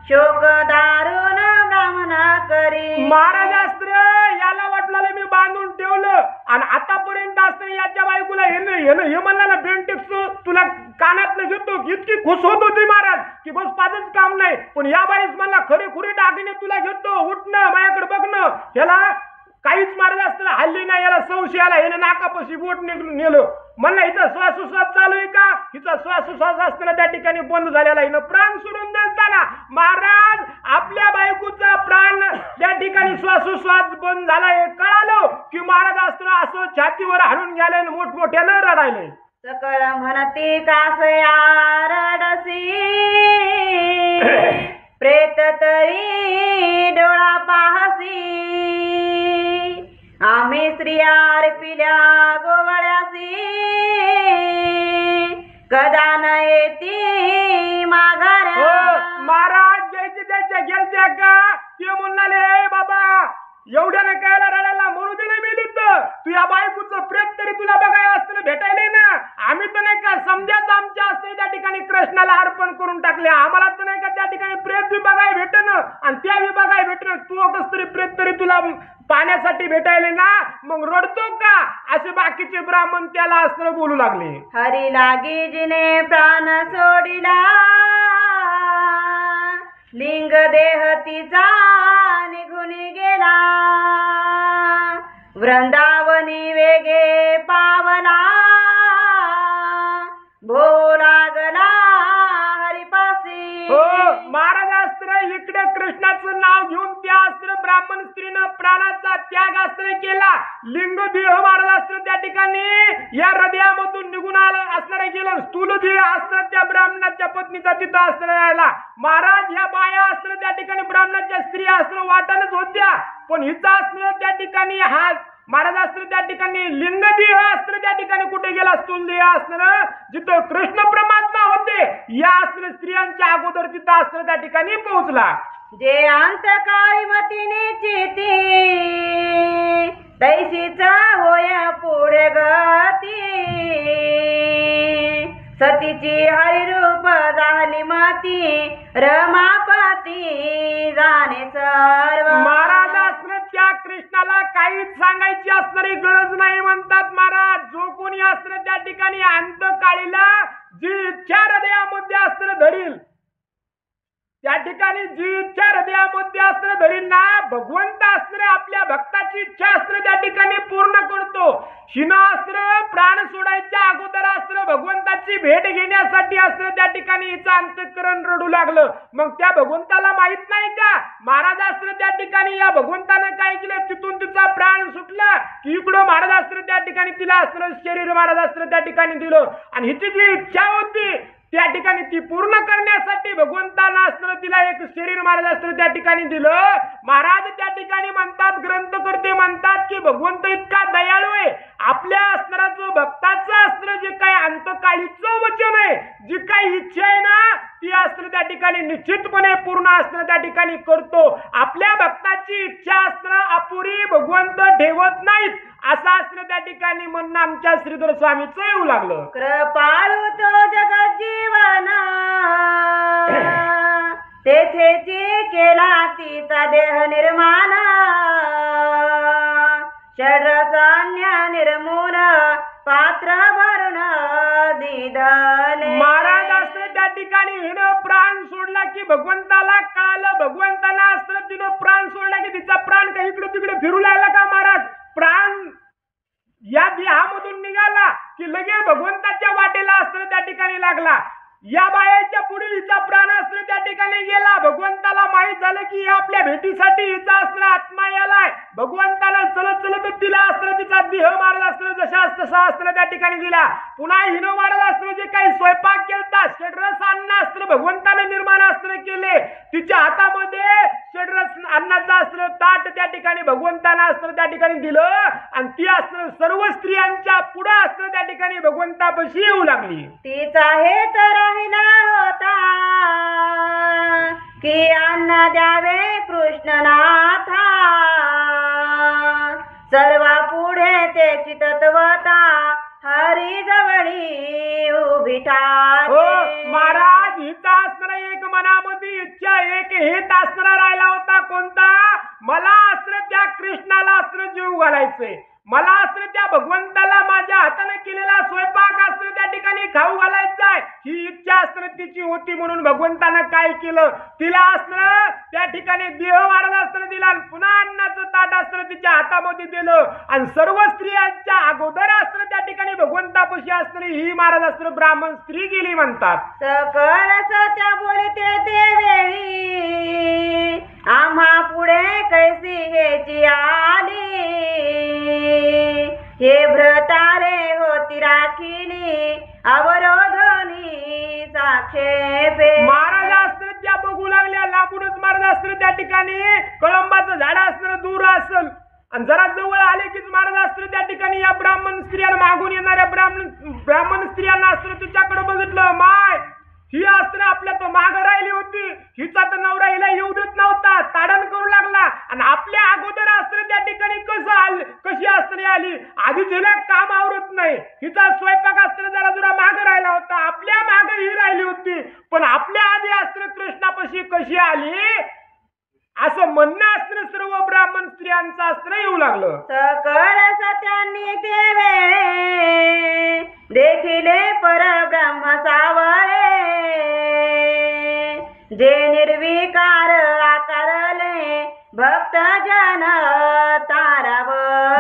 शोक दारुण ब्राह्मण करी महाराज अस्त्र याला वाटलं मी बांधून ठेवलं आणि आतापर्यंत अस्त्र याच्या बायकोला हे म्हणला ना बेंटेक्स तुला कानातनं घेतो इतकी खुश होत होती महाराज की बस पाचच काम नाही पण या बारीस म्हणला खरे खुरे दागिने तुला घेतो उठणं माझ्याकडे बघणं ह्याला काहीच महाराज अस्त्र हल्ली नाही याला संशय आला याने नाकापाशी बोट निघून नेलं म्हणलं हिचा श्वासोश्वास चालू आहे का हिचा श्वासोश्वास असताना त्या ठिकाणी बंद झालेला हिनं प्राण सोडून देताना महाराज आपल्या बायकोचा प्राण त्या ठिकाणी श्वासोश्वास बंद झाला हे कळालं की महाराज अस्त्र असं छातीवर हाणून गेले मोठमोठ्यानं रडायले सकळ म्हणती कासया रडसी प्रेत तरी डोळा पाहसी आम्ही स्त्रिया पिल्या गोवळ्यासी कदा न येती रडायच्या गेलत्या का ते म्हणाले बाबा एवढ्याने कायला रडायला मरू दे ना मेली तर तू या बायकोचं प्रेत तरी तुला बघायला असतं भेटायला ना आम्ही तर नाही का समजाच आमच्या असते त्या ठिकाणी कृष्णाला अर्पण करून टाकले आम्हाला तर नाही का त्या ठिकाणी प्रेत बी बघाय भेटन आणि त्या बी बघाय भेटन तू कस तरी प्रेत तरी तुला पाण्यासाठी भेटायले ना मग रडतो का असे बाकीचे ब्राह्मण त्याला असं बोलू लागले. हरी लागी जिने प्राण सोडिला लिंग देह तिचा निघून गेला वृंदावनी वेगे पावला भो लागला हरिपासी. हो महाराज अस्त्र इकडे कृष्णाचं नाव घेऊन त्या अस्त्र ब्राह्मण स्त्रीनं प्राणाचा त्याग अस्त्र केला लिंग देह महाराज अस्त्र त्या ठिकाणी या हृदयामधून निघून आलं असणारे गेलं स्थूल देह अस्त्र त्या ब्राह्मणाच्या पत्नीचा तिथं अस्त्र राहिला महाराज ह्या बाया अस्त्र त्या ठिकाणी ब्राह्मणाच्या स्त्री अस्त्र वाटणच होत्या पण हिचा अस्त्र त्या ठिकाणी हा महाराज अस्त्र त्या ठिकाणी लिंग देह अस्त्र त्या ठिकाणी कुठे गेला स्थूल देह अस्त्र जिथं कृष्ण परमात्मा होते या अस्त्र स्त्रियांच्या अगोदर तिथं अस्त्र त्या ठिकाणी पोहोचला. जे अंतकाळी मतीने चिती तैसीच होय पुढे गती सतीची हरिरूप झाली मती रमापती जाणे सर्व. महाराज अस्त्र त्या कृष्णाला काहीच सांगायची असणारी गरज नाही म्हणतात महाराज जो कोणी अस्त्र त्या ठिकाणी अंतकाळीला जी इच्छा हृदयामध्ये अस्त्र धरील त्या ठिकाणी जी इच्छा हृदयामध्ये अस्त्र धरील ना भगवंत अस्त्र आपल्या भक्ताची इच्छा अस्त्र त्या ठिकाणी पूर्ण करतो. हिना अस्त्र प्राण सोडायच्या अगोदर अस्त्र भगवंताची भेट घेण्यासाठी अस्त्र त्या ठिकाणी हिचं अंतःकरण रडू लागलं मग त्या भगवंताला माहित नाही का महाराज अस्त्र त्या ठिकाणी या भगवंतानं काय केलं तिथून तिचा प्राण सुटला की इकडं महाराज अस्त्र त्या ठिकाणी तिला अस्त्र शरीर महाराज अस्त्र त्या ठिकाणी दिलं आणि हिची जी इच्छा होती त्या ठिकाणी ती पूर्ण करण्यासाठी भगवंतानं अस्त्र तिला एक शरीर महाराज अस्त्र त्या ठिकाणी दिलं. महाराज त्या ठिकाणी म्हणतात ग्रंथकर्ते म्हणतात की भगवंत इतका दयाळू आहे आपल्या अस्त्राचं भक्ताचं अस्त्र जे काय अंतकाळीचं वचन आहे जी काही इच्छा आहे ना ती अस्त्र त्या ठिकाणी निश्चितपणे पूर्ण अस्त्र त्या ठिकाणी करतो. आपल्या भक्ताची इच्छा अस्त्र अपुरी भगवंत ठेवत नाहीत असं अस्त्र त्या ठिकाणी म्हणणं आमच्या श्रीधर स्वामीचं येऊ लागलं. कृपाळू तो जगत जीवन तेथेची केला तिचा देह निर्माण षड्रसान्य निर्मूल पात्र भरून दिदले. महाराज अस्त्र त्या ठिकाणी हिनं प्राण सोडला की भगवंताला कळालं भगवंताला अस्त्र तिनं प्राण सोडला की तिचा प्राण काही इकडे तिकडे फिरू लागला का महाराज प्राण या देहामधून निघाला की लगेच भगवंताच्या वाटेला अस्त्र त्या ठिकाणी लागला. या बायाच्या पुढे हिचा प्राण अस्त्र त्या ठिकाणी गेला भगवंताला माहित झालं की आपल्या भेटीसाठी हिचा अस्त्र आत्मा यालाय भगवंतानं चलत चलत तिला अस्त्र तिचा देह महाराज अस्त्र जशा तसा अस्त्र त्या ठिकाणी दिला. पुन्हा हिनो महाराज अस्त्र जे काही स्वयंपाक केलता षड्रस अन्न अस्त्र भगवंतानं निर्माण अस्त्र केले तिच्या हातामध्ये षड्रस अन्नाचं अस्त्र ताट त्या ठिकाणी भगवंतानं अस्त्र त्या ठिकाणी दिलं आणि ती अस्त्र सर्व स्त्रियांच्या पुढे अस्त्र त्या ठिकाणी भगवंतापाशी येऊ लागली. तिचा हे तर राहिला होता की अन्न द्यावे कृष्णनाथा सर्वा पुढे त्याची तत्वता हरी जवळी उभी ठाके. हो महाराज हिचा अस्त्र एक मनामध्ये इच्छा एक हेत अस्त्र राहिला होता कोणता मला अस्त्र त्या कृष्णाला अस्त्र जीव घालायचंय मला अस्त्र त्या भगवंताला माझ्या हाताने केलेला स्वयंपाक अस्त्र त्या ठिकाणी खाऊ घालायचा आहे ही इच्छा अस्त्र तिची होती म्हणून भगवंतानं काय केलं तिला अस्त्र त्या ठिकाणी देह महाराज अस्त्र दिला आणि पुन्हा अन्नाचं ताट अस्त्र तिच्या हातामध्ये दिलं आणि सर्व स्त्रियांच्या अगोदर अस्त्र त्या ठिकाणी भगवंतापाशी अस्त्र ही महाराज अस्त्र ब्राह्मण स्त्री गेली म्हणतात. सकळ सत्या बोलते ते वेळी आम्हा पुढे कैसी हेची आली हे भ्रतारे होती राखिली अवरोधनी साक्षेपे. महाराज अस्त्र त्या बघू लागल्या लांबूनच महाराज अस्त्र त्या ठिकाणी कळंबाचं झाड अस्त्र दूर असल आणि जरा जवळ आले की महाराज अस्त्र त्या ठिकाणी या ब्राह्मण स्त्रियांना मागून येणाऱ्या ब्राह्मण स्त्रियांना अस्त्र तिच्याकडे बघितलं माय ही अस्त्र आपल्या तो माग राहिली होती. हिचा तर नवरा हिला येऊ देत नव्हता, ताडण करू लागला. आणि आपल्या अगोदर अस्त्र त्या ठिकाणी कशी अस्त्री आली. आधीच हिला काम आवरत नाही. हिचा स्वयंपाक अस्त्र जरा माग राहिला होता, आपल्या माग ही राहिली होती. पण आपल्या आधी अस्त्र कृष्णापाशी कशी आली असं म्हणणं अस्त्र सर्व ब्राह्मण स्त्रियांचं अस्त्र येऊ लागलं. सकळ सत्यांनी ते वेळे देखिले परब्रह्म सावळे, जे निर्विकार आकारले भक्त जन ताराव.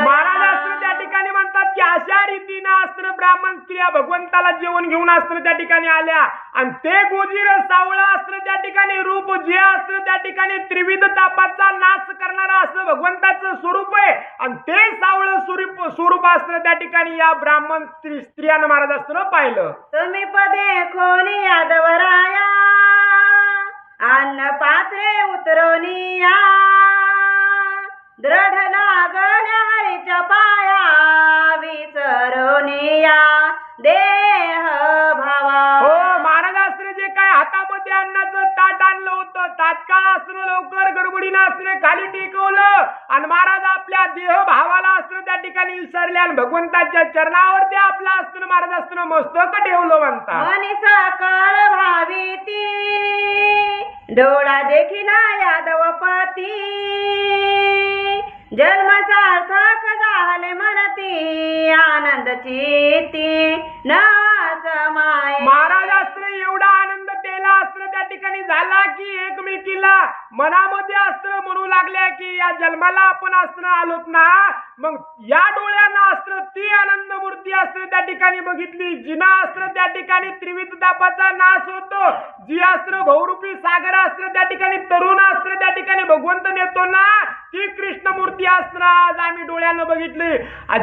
महाराज अस्त्र त्या ठिकाणी म्हणतात की अशा रीतीनं अस्त्र ब्राह्मण स्त्रिया भगवंताला जेवण घेऊन अस्त्र त्या ठिकाणी आल्या. आणि ते गोजीर सावळं अस्त्र त्या ठिकाणी रूप, जे अस्त्र त्या ठिकाणी त्रिविध तापाचा नाश करणारा असं भगवंताचं स्वरूप आहे. आणि ते सावळं स्वरूप अस्त्र त्या ठिकाणी या ब्राह्मण स्त्रियानं महाराज अस्त्र पाहिलं. तुम्ही पदे कोणी यादवराया अन्न पात्रे उतरवनिया, दृढ लागल्या हरीच्या पाया विसरवनिया देह भावा. हो महाराज अस्त्र जे काय हातामध्ये अन्नाचं ताट आणलं होतं, तात्काळ अस्त्र लवकर गडबडीनं अस्त्र खाली टेकवलं. आणि महाराज आपल्या देह भावाला अस्त्र त्या ठिकाणी विसरले आणि भगवंताच्या चरणावरती आपलं अस्त्र महाराज अस्त्र मस्तक ठेवलं म्हणतात. मनी सकळ भाविती डोळा देखिला यादवपती, जन्म सार्थक झाले म्हणती आनंद चित्ती न समाय. महाराज अस्त्र एवढा आनंद तेला अस्त्र त्या ठिकाणी झाला की एकमेकीला मनामध्ये अस्त्र म्हणू लागल्या की या जन्माला आपण अस्त्र आलोत ना. मग या डोळ्यानं अस्त्र ती आनंद मूर्ती अस्त्र त्या ठिकाणी बघितली, जिना अस्त्र त्या ठिकाणी त्रिविध तापाचा नाश होतो, जी अस्त्र बहुरूपी सागर अस्त्र त्या ठिकाणी तरुण अस्त्र त्या ठिकाणी भगवंत नेतो ना, ती कृष्ण मूर्ती अस्त्र आज आम्ही डोळ्यानं बघितली.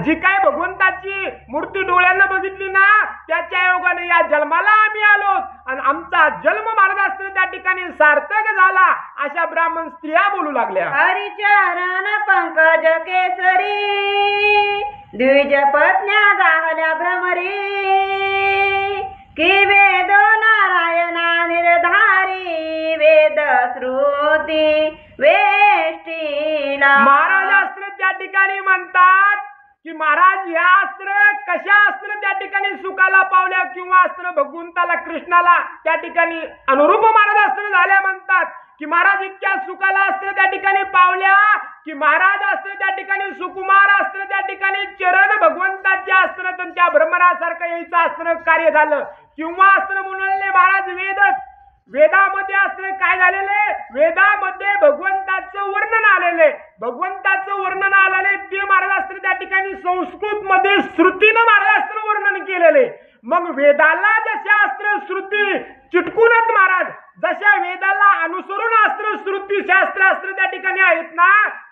जी काय भगवंताची मूर्ती डोळ्यानं बघितली ना, त्याच्या योगाने या जन्माला आम्ही आलो आणि आमचा जन्म महाराज अस्त्र त्या ठिकाणी सार्थक झाला अशा ब्राह्मण स्त्रिया बोलू लागल्या. हरिचरण पंकज केसरी द्विज पत्न्या झाल्या भ्रमरी, की वेद नारायणा निर्धारी वेद श्रुती वेष्टीला. महाराज अस्त्र त्या ठिकाणी म्हणतात की महाराज या अस्त्र कशा अस्त्र त्या ठिकाणी सुखाला पावल्या किंवा अस्त्र भगवंताला कृष्णाला त्या ठिकाणी अनुरूप महाराज अस्त्र झाल्या म्हणतात. की महाराज इतक्या सुखाला अस्त्र त्या ठिकाणी पावल्या की महाराज अस्त्र त्या ठिकाणी सुकुमार अस्त्र त्या ठिकाणी चरण भगवंताच्या अस्त्र त्या भ्रमरासारखं यायचं अस्त्र कार्य झालं. किंवा अस्त्र म्हणले महाराज वेदामध्ये अस्त्र काय झालेले, वेदामध्ये भगवंताचं वर्णन आलेले, भगवंताचं वर्णन आलेले ते महाराज अस्त्र त्या ठिकाणी संस्कृत मध्ये श्रुतीनं महाराज अस्त्र वर्णन केलेले. मग वेदाला जशा अस्त्र श्रुती चिटकूनच महाराज जशा वेदाला अनुसरून अस्त्र श्रुती शास्त्र अस्त्र त्या ठिकाणी आहेत ना,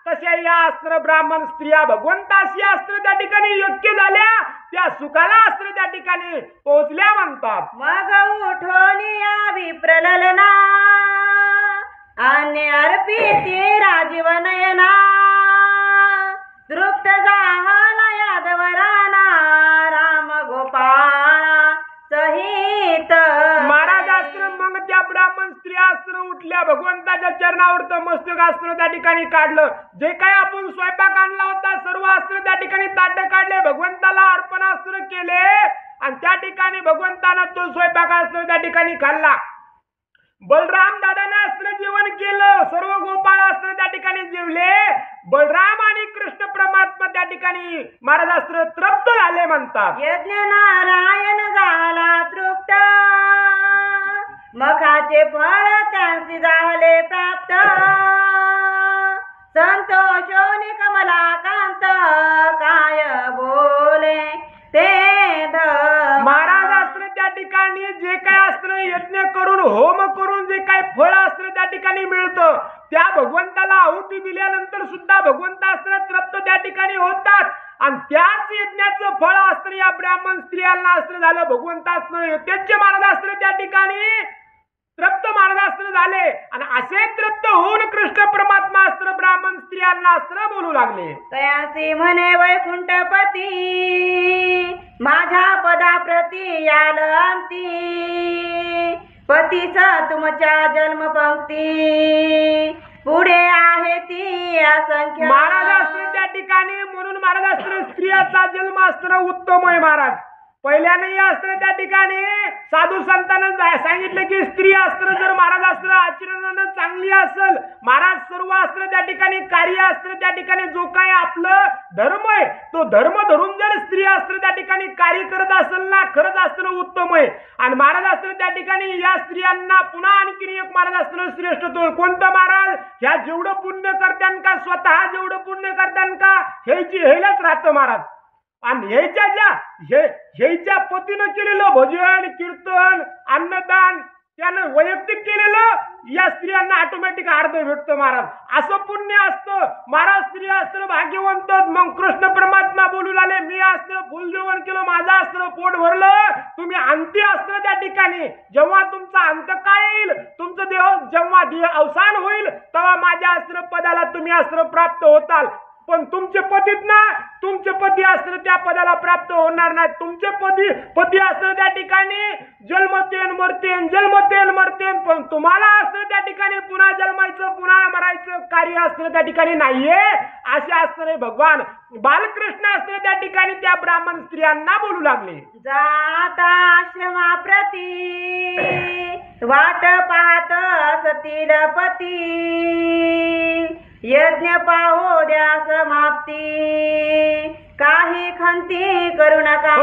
तशा या अस्त्र ब्राह्मण स्त्रिया भगवंताशी अस्त्र त्या ठिकाणी योग्य झाल्या, त्या सुखाला अस्त्र त्या ठिकाणी पोहोचल्या म्हणतात. मग उठोनिया विप्रललना अन्य अर्पिते राजीव नयना, तृप्त झाला यादवराना राम गोपाळा सहित. महाराज अस्त्र मग त्या ब्राह्मण स्त्रिया अस्त्र उठल्या, भगवंताच्या चरणावर मस्तक अस्त्र त्या ठिकाणी काढलं. जे काय आपण स्वयंपाक आणला होता सर्व अस्त्र त्या ठिकाणी ताट काढले, भगवंताला अर्पण अस्त्र केले आणि त्या ठिकाणी भगवंतानं तो स्वयंपाक अस्त्र त्या ठिकाणी खाल्ला. बलराम दादाने अस्त्र जेवण केलं, सर्व गोपाळ अस्त्र त्या ठिकाणी जेवले. बलराम आणि कृष्ण परमात्मा त्या ठिकाणी महाराज अस्त्र तृप्त झाले म्हणतात. यज्ञ नारायण झाला तृप्त, मखाचे फळ त्यांची झाले प्राप्त, संतोषोनी कमलाकांत काय बोले ते. महाराज अस्त्र त्या ठिकाणी जे काय अस्त्र यज्ञ करून होम करून जे काय फळ अस्त्र त्या ठिकाणी मिळतं, त्या भगवंताला आहुती दिल्यानंतर सुद्धा भगवंत अस्त्र तृप्त त्या ठिकाणी होतात. आणि त्याच यज्ञाचं फळ अस्त्र या ब्राह्मण स्त्रियांना अस्त्र झालं, भगवंत अस्त्र त्याचे महाराज अस्त्र त्या ठिकाणी तृप्त महाराज अस्त्र झाले. आणि असे तृप्त होऊन कृष्ण परमात्मा अस्त्र ब्राह्मण स्त्रियांना अस्त्र बोलू लागले. तयासी म्हणे वैकुंठपती माझ्या पदाप्रती याल अंती, पतीचा तुमच्या जन्मपंक्ती पुढे आहे ती असंख्य. महाराज असते त्या ठिकाणी म्हणून महाराज असते स्त्रियाचा जन्म असणं उत्तम आहे महाराज. पहिल्याने असतं त्या ठिकाणी साधू संतांना सांगितलं की स्त्री असतं जर महाराज असतं आचरणानं चांगली असेल महाराज सर्व असतं त्या ठिकाणी कार्य असतं त्या ठिकाणी जो काय आपलं धर्म आहे तो धर्म धरून जर स्त्री असतं त्या ठिकाणी कार्य करत असेल ना खरंच असतं उत्तम आहे. आणि महाराज असतं त्या ठिकाणी या स्त्रियांना पुन्हा आणखी एक महाराज असतं श्रेष्ठ तो कोणतं महाराज ह्या जेवढं पुण्य करत्यान का स्वतः जेवढं पुण्य करत्यान का हेलाच राहतं महाराज. आणि ह्याच्या पतीनं केलेलं भजन कीर्तन अन्नदान त्यानं वैयक्तिक केलेलं या स्त्रियांना ऑटोमॅटिक अर्ध भेटतं महाराज. असं पुण्य असतं महाराज. स्त्री असतं भाग्यवंत. मग कृष्ण परमात्मा बोलू लागले मी असतं फुल जेवण केलं माझं असतं पोट भरलं. तुम्ही अंती असतं त्या ठिकाणी जेव्हा तुमचा अंत काय येईल तुमचं देह जेव्हा देह अवसान होईल तेव्हा माझ्या असतं पदाला तुम्ही असतं प्राप्त होताल. पण तुमचे पतीत ना तुमचे पती असतं त्या पदाला प्राप्त होणार नाही. तुमचे पती असतं त्या ठिकाणी जन्मतेन मरतेन पण तुम्हाला असतं त्या ठिकाणी पुन्हा जन्मायचं पुन्हा मरायचं कार्य असतं त्या ठिकाणी नाहीये. असे असतं रे भगवान. बालकृष्ण असतं त्या ठिकाणी त्या ब्राह्मण स्त्रियांना बोलू लागले जाता आश्रमाप्रती वाट पाहत असतील पती यज्ञ पाहो द्या समाप्ती काही खंती करू नका.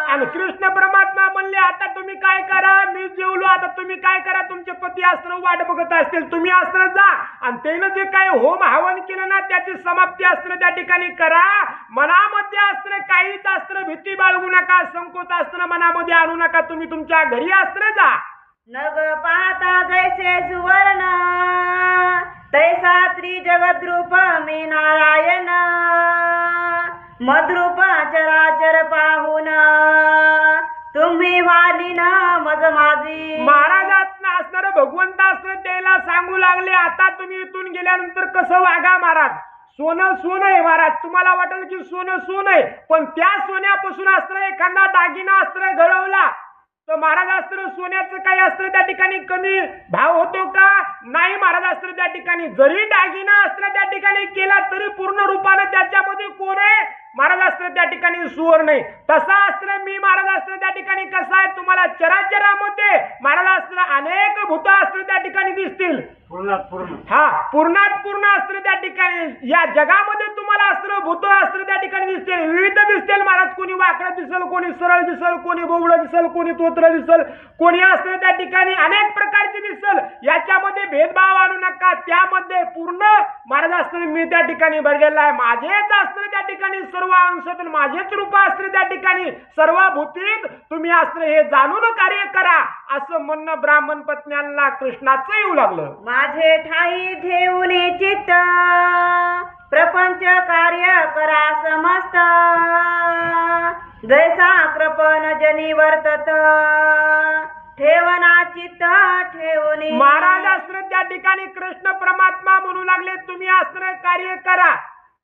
आणि कृष्ण परमात्मा म्हणले आता तुम्ही काय करा मी जेवलो आता तुम्ही काय करा तुमचे पती अस्त्र वाट बघत असतील तुम्ही अस्त्र जा आणि त्यानं जे काय होम हवन केलं ना त्याची समाप्ती अस्त्र त्या ठिकाणी करा. मनामध्ये अस्त्र काहीच अस्त्र भीती बाळगू नका संकोच अस्त्र मनामध्ये आणू नका तुम्ही तुमच्या घरी अस्त्र जा. नग पाहता जैसे सुवर्ण तैसा त्रिजगद्रूप मी नारायण मद्रूप चराचर पाहून तुम्ही वाली ना मज माझी. महाराजात असणार भगवंत असणार त्याला सांगू लागले आता तुम्ही इथून गेल्यानंतर कसं वागा महाराज. सोनं सोनं आहे महाराज. तुम्हाला वाटेल की सोनं सोनं आहे पण त्या सोन्यापासून असतं एखादा दागिना असतं घडवला तर महाराज अस्त्र सोन्याचं काही अस्त्र त्या ठिकाणी कमी भाव होतो का नाही. महाराज अस्त्र त्या ठिकाणी जरी दागिना अस्त्र त्या ठिकाणी केला तरी पूर्ण रूपाने त्याच्यामध्ये कोण आहे महाराज अस्त्र त्या ठिकाणी सुवर्ण आहे. तसा अस्त्र मी महाराज अस्त्र त्या ठिकाणी कसा आहे तुम्हाला चराचरामध्ये महाराज अस्त्र अनेक भूत अस्त्र त्या ठिकाणी दिसतील पूर्णात पूर्ण अस्त्र त्या ठिकाणी या जगामध्ये तुम्हाला अस्त्र भूत अस्त्र त्या ठिकाणी दिसतील विविध दिसतील महाराज. कोणी वाकडं दिसल कोणी सरळ दिसल कोणी बोबडं दिसल कोणी तोत्र दिसल कोणी अस्त्र त्या ठिकाणी अनेक प्रकारचे दिसल. याच्यामध्ये भेदभाव आणू नका. त्यामध्ये पूर्ण महाराज अस्त्र मी त्या ठिकाणी भरलेला आहे. माझेच अस्त्र त्या ठिकाणी सर्व अंशातून माझेच रूप अस्त्र त्या ठिकाणी सर्व भूतीत तुम्ही अस्त्र हे जाणून कार्य करा असं म्हणणं ब्राह्मण पत्न्यांना कृष्णाचं येऊ लागलं. माझे ठाई ठेवून चित्त प्रपंच कार्य करा समस्त जैसा कृपण जनी वर्तत ठेवना चित्त ठेवून. महाराज अस्त्र त्या ठिकाणी कृष्ण परमात्मा म्हणू लागले तुम्ही अस्त्र कार्य करा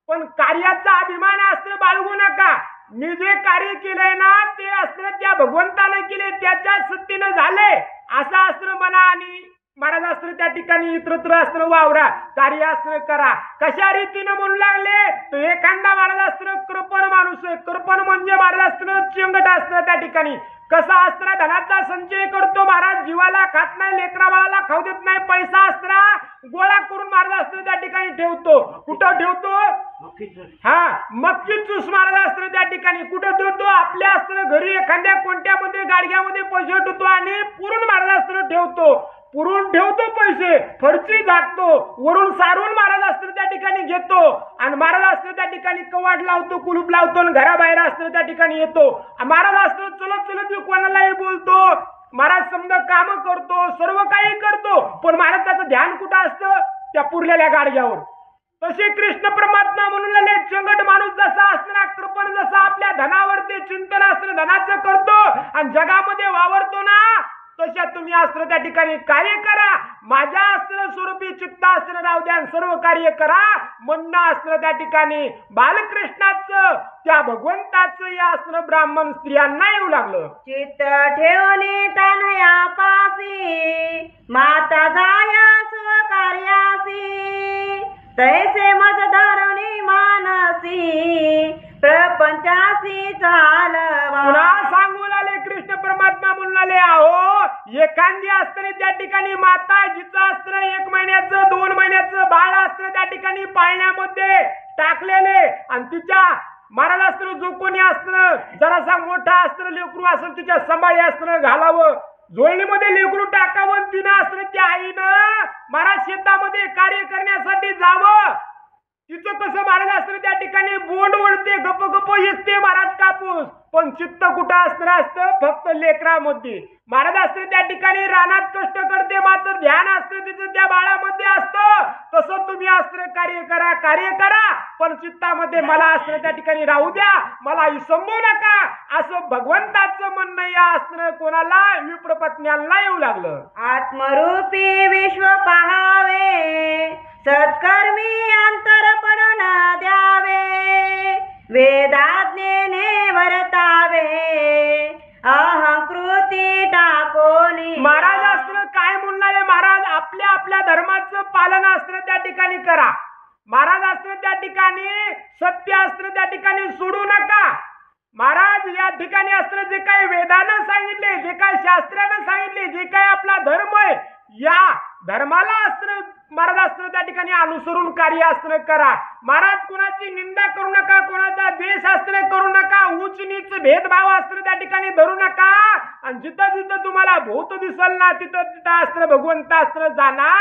पण कार्याचा अभिमान अस्त्र बाळगू नका. मी जे कार्य केलंय ना ते अस्त्र त्या भगवंताने केले त्याच्या सत्तेनं झाले असं अस्त्र म्हणा. आणि महाराज अस्त्र त्या ठिकाणी इतरत्र अस्त्र वावरा कार्य अस्त्र करा. कशा रीतीने म्हणू लागले तर एखादा महाराज अस्त्र कृपण माणूस आहे. कृपण म्हणजे महाराज अस्त्र चिंगट असतं त्या ठिकाणी कसा अस्त्र धनाचा संचय करतो महाराज जीवाला खात नाही लेकरा बाळाला खाऊ देत नाही पैसा अस्त्र गोळा करून महाराज अस्त्र त्या ठिकाणी ठेवतो. कुठं ठेवतो मक्की चूस महाराज अस्त्र त्या ठिकाणी कुठं ठेवतो आपल्या अस्त्र घरी एखाद्या कोणत्यामध्ये गाडग्यामध्ये पैसे ठेवतो आणि पुरून महाराज अस्त्र ठेवतो पुरून ठेवतो पैसे फरची झाकतो वरून सारून महाराज अस्त्र त्या ठिकाणी घेतो आणि महाराज अस्त्र त्या ठिकाणी कवाट लावतो कुलूप लावतो आणि घराबाहेर अस्त्र त्या ठिकाणी येतो. महाराज अस्त्र चलत चलत कोणालाही बोलतो महाराज समजा काम करतो सर्व काही करतो पण महाराज त्याचं ध्यान कुठं असतं त्या पुरलेल्या गाडग्यावर. तसे कृष्ण परमात्मा म्हणून चंगट माणूस जसा असणार कृपण जसा आपल्या धनावर ते चिंतन असतं धनाचं करतो आणि जगामध्ये वावरतो ना तशा तुम्ही अस्त्र त्या ठिकाणी कार्य करा. माझ्या अस्त्र स्वरूपी चित्त अस्त्र राहू द्या, सर्व कार्य करा म्हणणं अस्त्र त्या ठिकाणी बालकृष्णाचं त्या भगवंताचं या अस्त्र ब्राह्मण स्त्रियांना येऊ लागलं. चित्त ठेवणे तनया पासी माता जाया स्वकार्यासी तैसे मज धरणी मानसी प्रपंचासी चालवा. पुन्हा सांगू लागले कृष्ण परमात्मा म्हणून आले, अहो एखादी अस्त्र त्या ठिकाणी माता जिचं अस्त्र 1 महिन्याचं 2 महिन्याचं बाळ अस्त्र त्या ठिकाणी पाळण्यामध्ये टाकलेले आणि तिच्या महाराज अस्त्र जो कोणी अस्त्र जरासा मोठा अस्त्र लेकरू असेल तिच्या सांभाळी अस्त्र घालावं, जोडणीमध्ये लेकरू टाकावं, तिनं अस्त्र त्या आईनं महाराज शेतामध्ये कार्य करण्यासाठी जावं. तिचं कसं महाराज अस्त्र त्या ठिकाणी बोंड ओढते, गप गप येते महाराज कापूस, पण चित्त कुठं अस्त्र असतं फक्त लेकरामध्ये. महाराज अस्त्र त्या ठिकाणी रानात कष्ट करते, मात्र ध्यान अस्त्र तिचं त्या बाळामध्ये असतं. तसं तुम्ही अस्त्र कार्य करा पण चित्तामध्ये मला अस्त्र त्या ठिकाणी राहू द्या, मला विसंबू नका, असं भगवंताचं म्हणणं या अस्त्र कोणाला विप्रपत्न्यांना येऊ लागलं. आत्मरूपी विश्व पहावे सत्कर्मी अंतर पडून द्यावे वेदाज्ञेने वर्तावे अहंकृती टाकोनी. महाराज अस्त्र काय म्हणणारे, महाराज आपल्या आपल्या धर्माचं पालन अस्त्र त्या ठिकाणी करा. महाराज अस्त्र त्या ठिकाणी सत्य अस्त्र त्या ठिकाणी सोडू नका. महाराज या ठिकाणी अस्त्र जे काही वेदानं सांगितले, जे काही शास्त्रानं सांगितले, जे काही आपला धर्म आहे या धर्माला अस्त्र महाराज अस्त्र त्या ठिकाणी अनुसरून कार्य अस्त्र करा. महाराज कोणाची निंदा करू नका, कोणाचा द्वेष अस्त्र करू नका, उच्च नीच भेदभाव अस्त्र त्या ठिकाणी धरू नका. आणि जिथं जिथं तुम्हाला भूत दिसल ना तिथं तिथं अस्त्र भगवंत अस्त्र जाना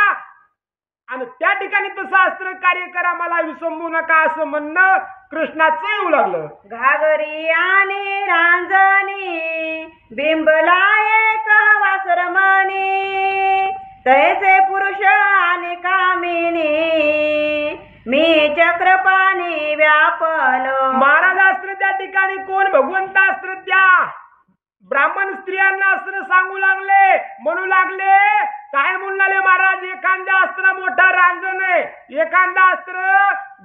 आणि त्या ठिकाणी तसं अस्त्र कार्य करा, मला विसंबू नका असं म्हणणं कृष्णाचं येऊ लागलं. घागरी आणि रांजणी बिंबलाये वासरमणी तैसे पुरुष आणि कामिनी मी चक्रपाणी व्यापल. महाराज अस्त्र त्या ठिकाणी कोण भगवंत अस्त्र त्या ब्राह्मण स्त्रियांना अस्त्र सांगू लागले, म्हणू लागले काय म्हणले महाराज, एखाद्या अस्त्र मोठा रांजण आहे, एखादा अस्त्र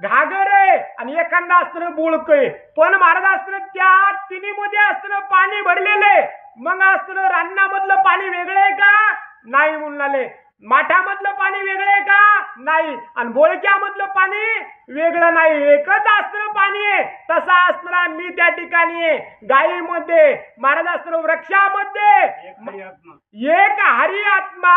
घागर आहे आणि एखादा अस्त्र बुळक आहे. पण महाराज अस्त्र त्या तिन्ही मध्ये अस्त्र पाणी भरलेले, मग अस्त्र रान्नामधलं पाणी वेगळं आहे का नाही म्हणले, माठामधलं पाणी वेगळं आहे का नाही, आणि बोळक्यामधलं पाणी वेगळं नाही, एकच अस्त्र पाणी आहे. तसा अस्त्र मी त्या ठिकाणी आहे, गायीमध्ये महाराज अस्त्र वृक्षामध्ये एक हरी आत्मा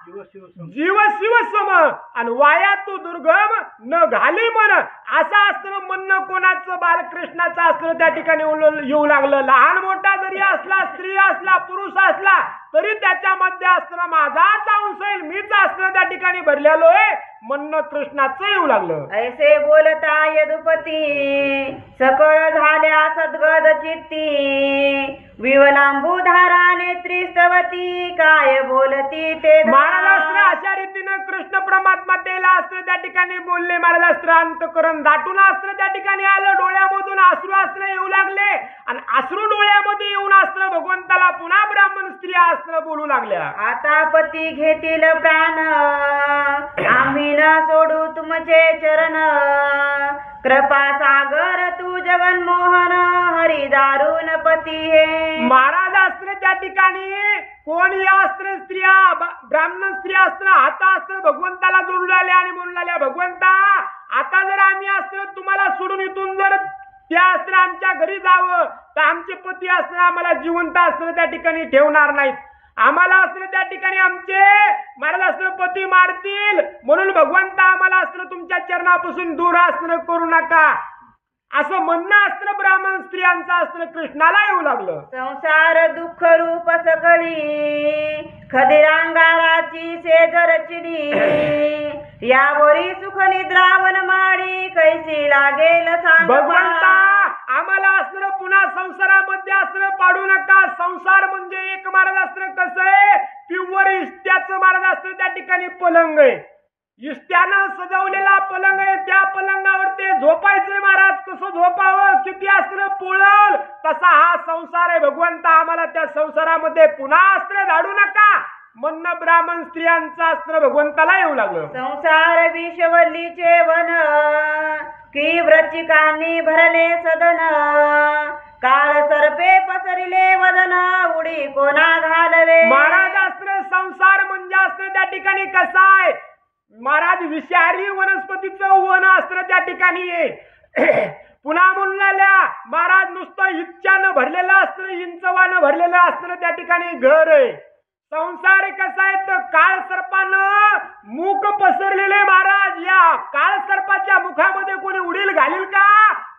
जीव शिव सम आणि वाया तू दुर्गम न घाली म्हण, असं अस्त्र म्हणणं कोणाचं बालकृष्णाचं अस्त्र त्या ठिकाणी येऊ लागलं. लहान मोठा जरी असला, स्त्री असला, पुरुष असला तरी त्याच्यामध्ये अस्त्र माझाच अंश आहे, मीच अस्त्र त्या ठिकाणी भरलेलो आहे म्हणणं कृष्णाचं येऊ लागलं. ऐसे बोलता यदुपती सकळ झाल्या सद्गद चित्ती विवलांबुधारा नेत्री स्तवती काय बोलती ते. महाराज अस्त्र अशा रीतीनं कृष्ण परमात्मा त्याला अस्त्र त्या ठिकाणी बोलले. महाराज अस्त्र अंतकरण दाटून अस्त्र त्या ठिकाणी आलं, डोळ्यामधून अश्रू अस्त्र येऊ लागले आणि अश्रू डोळ्यामध्ये येऊन अस्त्र भगवंताला पुन्हा ब्राह्मण स्त्रिया अस्त्र बोलू लागल्या. आता पती घेतील प्राण आम्ही न सोडू तुमचे चरण कृपा सागर तू जगन्मोहन हरी दारुण पती हे. महाराज अस्त्र त्या ठिकाणी कोण या अस्त्र स्त्रिया ब्राह्मण स्त्रिया अस्त्र हाता अस्त्र भगवंताला जोडू लागल्या आणि म्हणू लागल्या, भगवंता आता जर आम्ही अस्त्र तुम्हाला सोडून इथून जर त्या अस्त्र आमच्या घरी जावं तर आमचे पती अस्त्र आम्हाला जिवंत अस्त्र त्या ठिकाणी ठेवणार नाहीत, आम्हाला अस्त्र त्या ठिकाणी आमचे महाराज अस्त्र पती मारतील, म्हणून भगवंता आम्हाला अस्त्र तुमच्या चरणापासून दूर अस्त्र करू नका असं म्हणणं अस्त्र ब्राह्मण स्त्रियांचा अस्त्र कृष्णाला येऊ लागलं. संसार दुःख रूप सकळी खदिरांगाराची सेजर चिडी यावरी सुख निद्रावन माडी कैसी लागेल सांग. भगवंता आम्हाला अस्त्र पुन्हा संसारामध्ये अस्त्र पाडू नका. संसार म्हणजे एक महाराज अस्त्र कसं आहे, प्युअर इष्ट्याचं महाराज अस्त्र त्या ठिकाणी पलंग आहे. इष्ट्यानं सजवलेला पलंग आहे, त्या पलंगावर ते झोपायचंय महाराज. कसं झोपावं, किती अस्त्र पोळल तसा हा संसार आहे. भगवंता आम्हाला त्या संसारामध्ये पुन्हा अस्त्र धाडू नका म्हणणं ब्राह्मण स्त्रियांचं अस्त्र भगवंताला येऊ लागलं. संसार विषवल्लीचे वन की वृश्चिकांनी भरले सदन, काळ सर्पे पसरिले वदन, उडी कोणा घालवे. महाराज अस्त्र संसार म्हणजे अस्त्र त्या ठिकाणी कसा आहे महाराज, विषारी वनस्पतीचं वन अस्त्र त्या ठिकाणी आहे. पुन्हा म्हणलेल्या महाराज नुसतं इच्छानं भरलेलं अस्त्र, इंचवानं भरलेलं अस्त्र त्या ठिकाणी घर आहे. संसार कसा आहे तर काळ सर्पानं मुख पसरलेले महाराज, या काळ सर्पाच्या मुखामध्ये कोणी उडील घालील का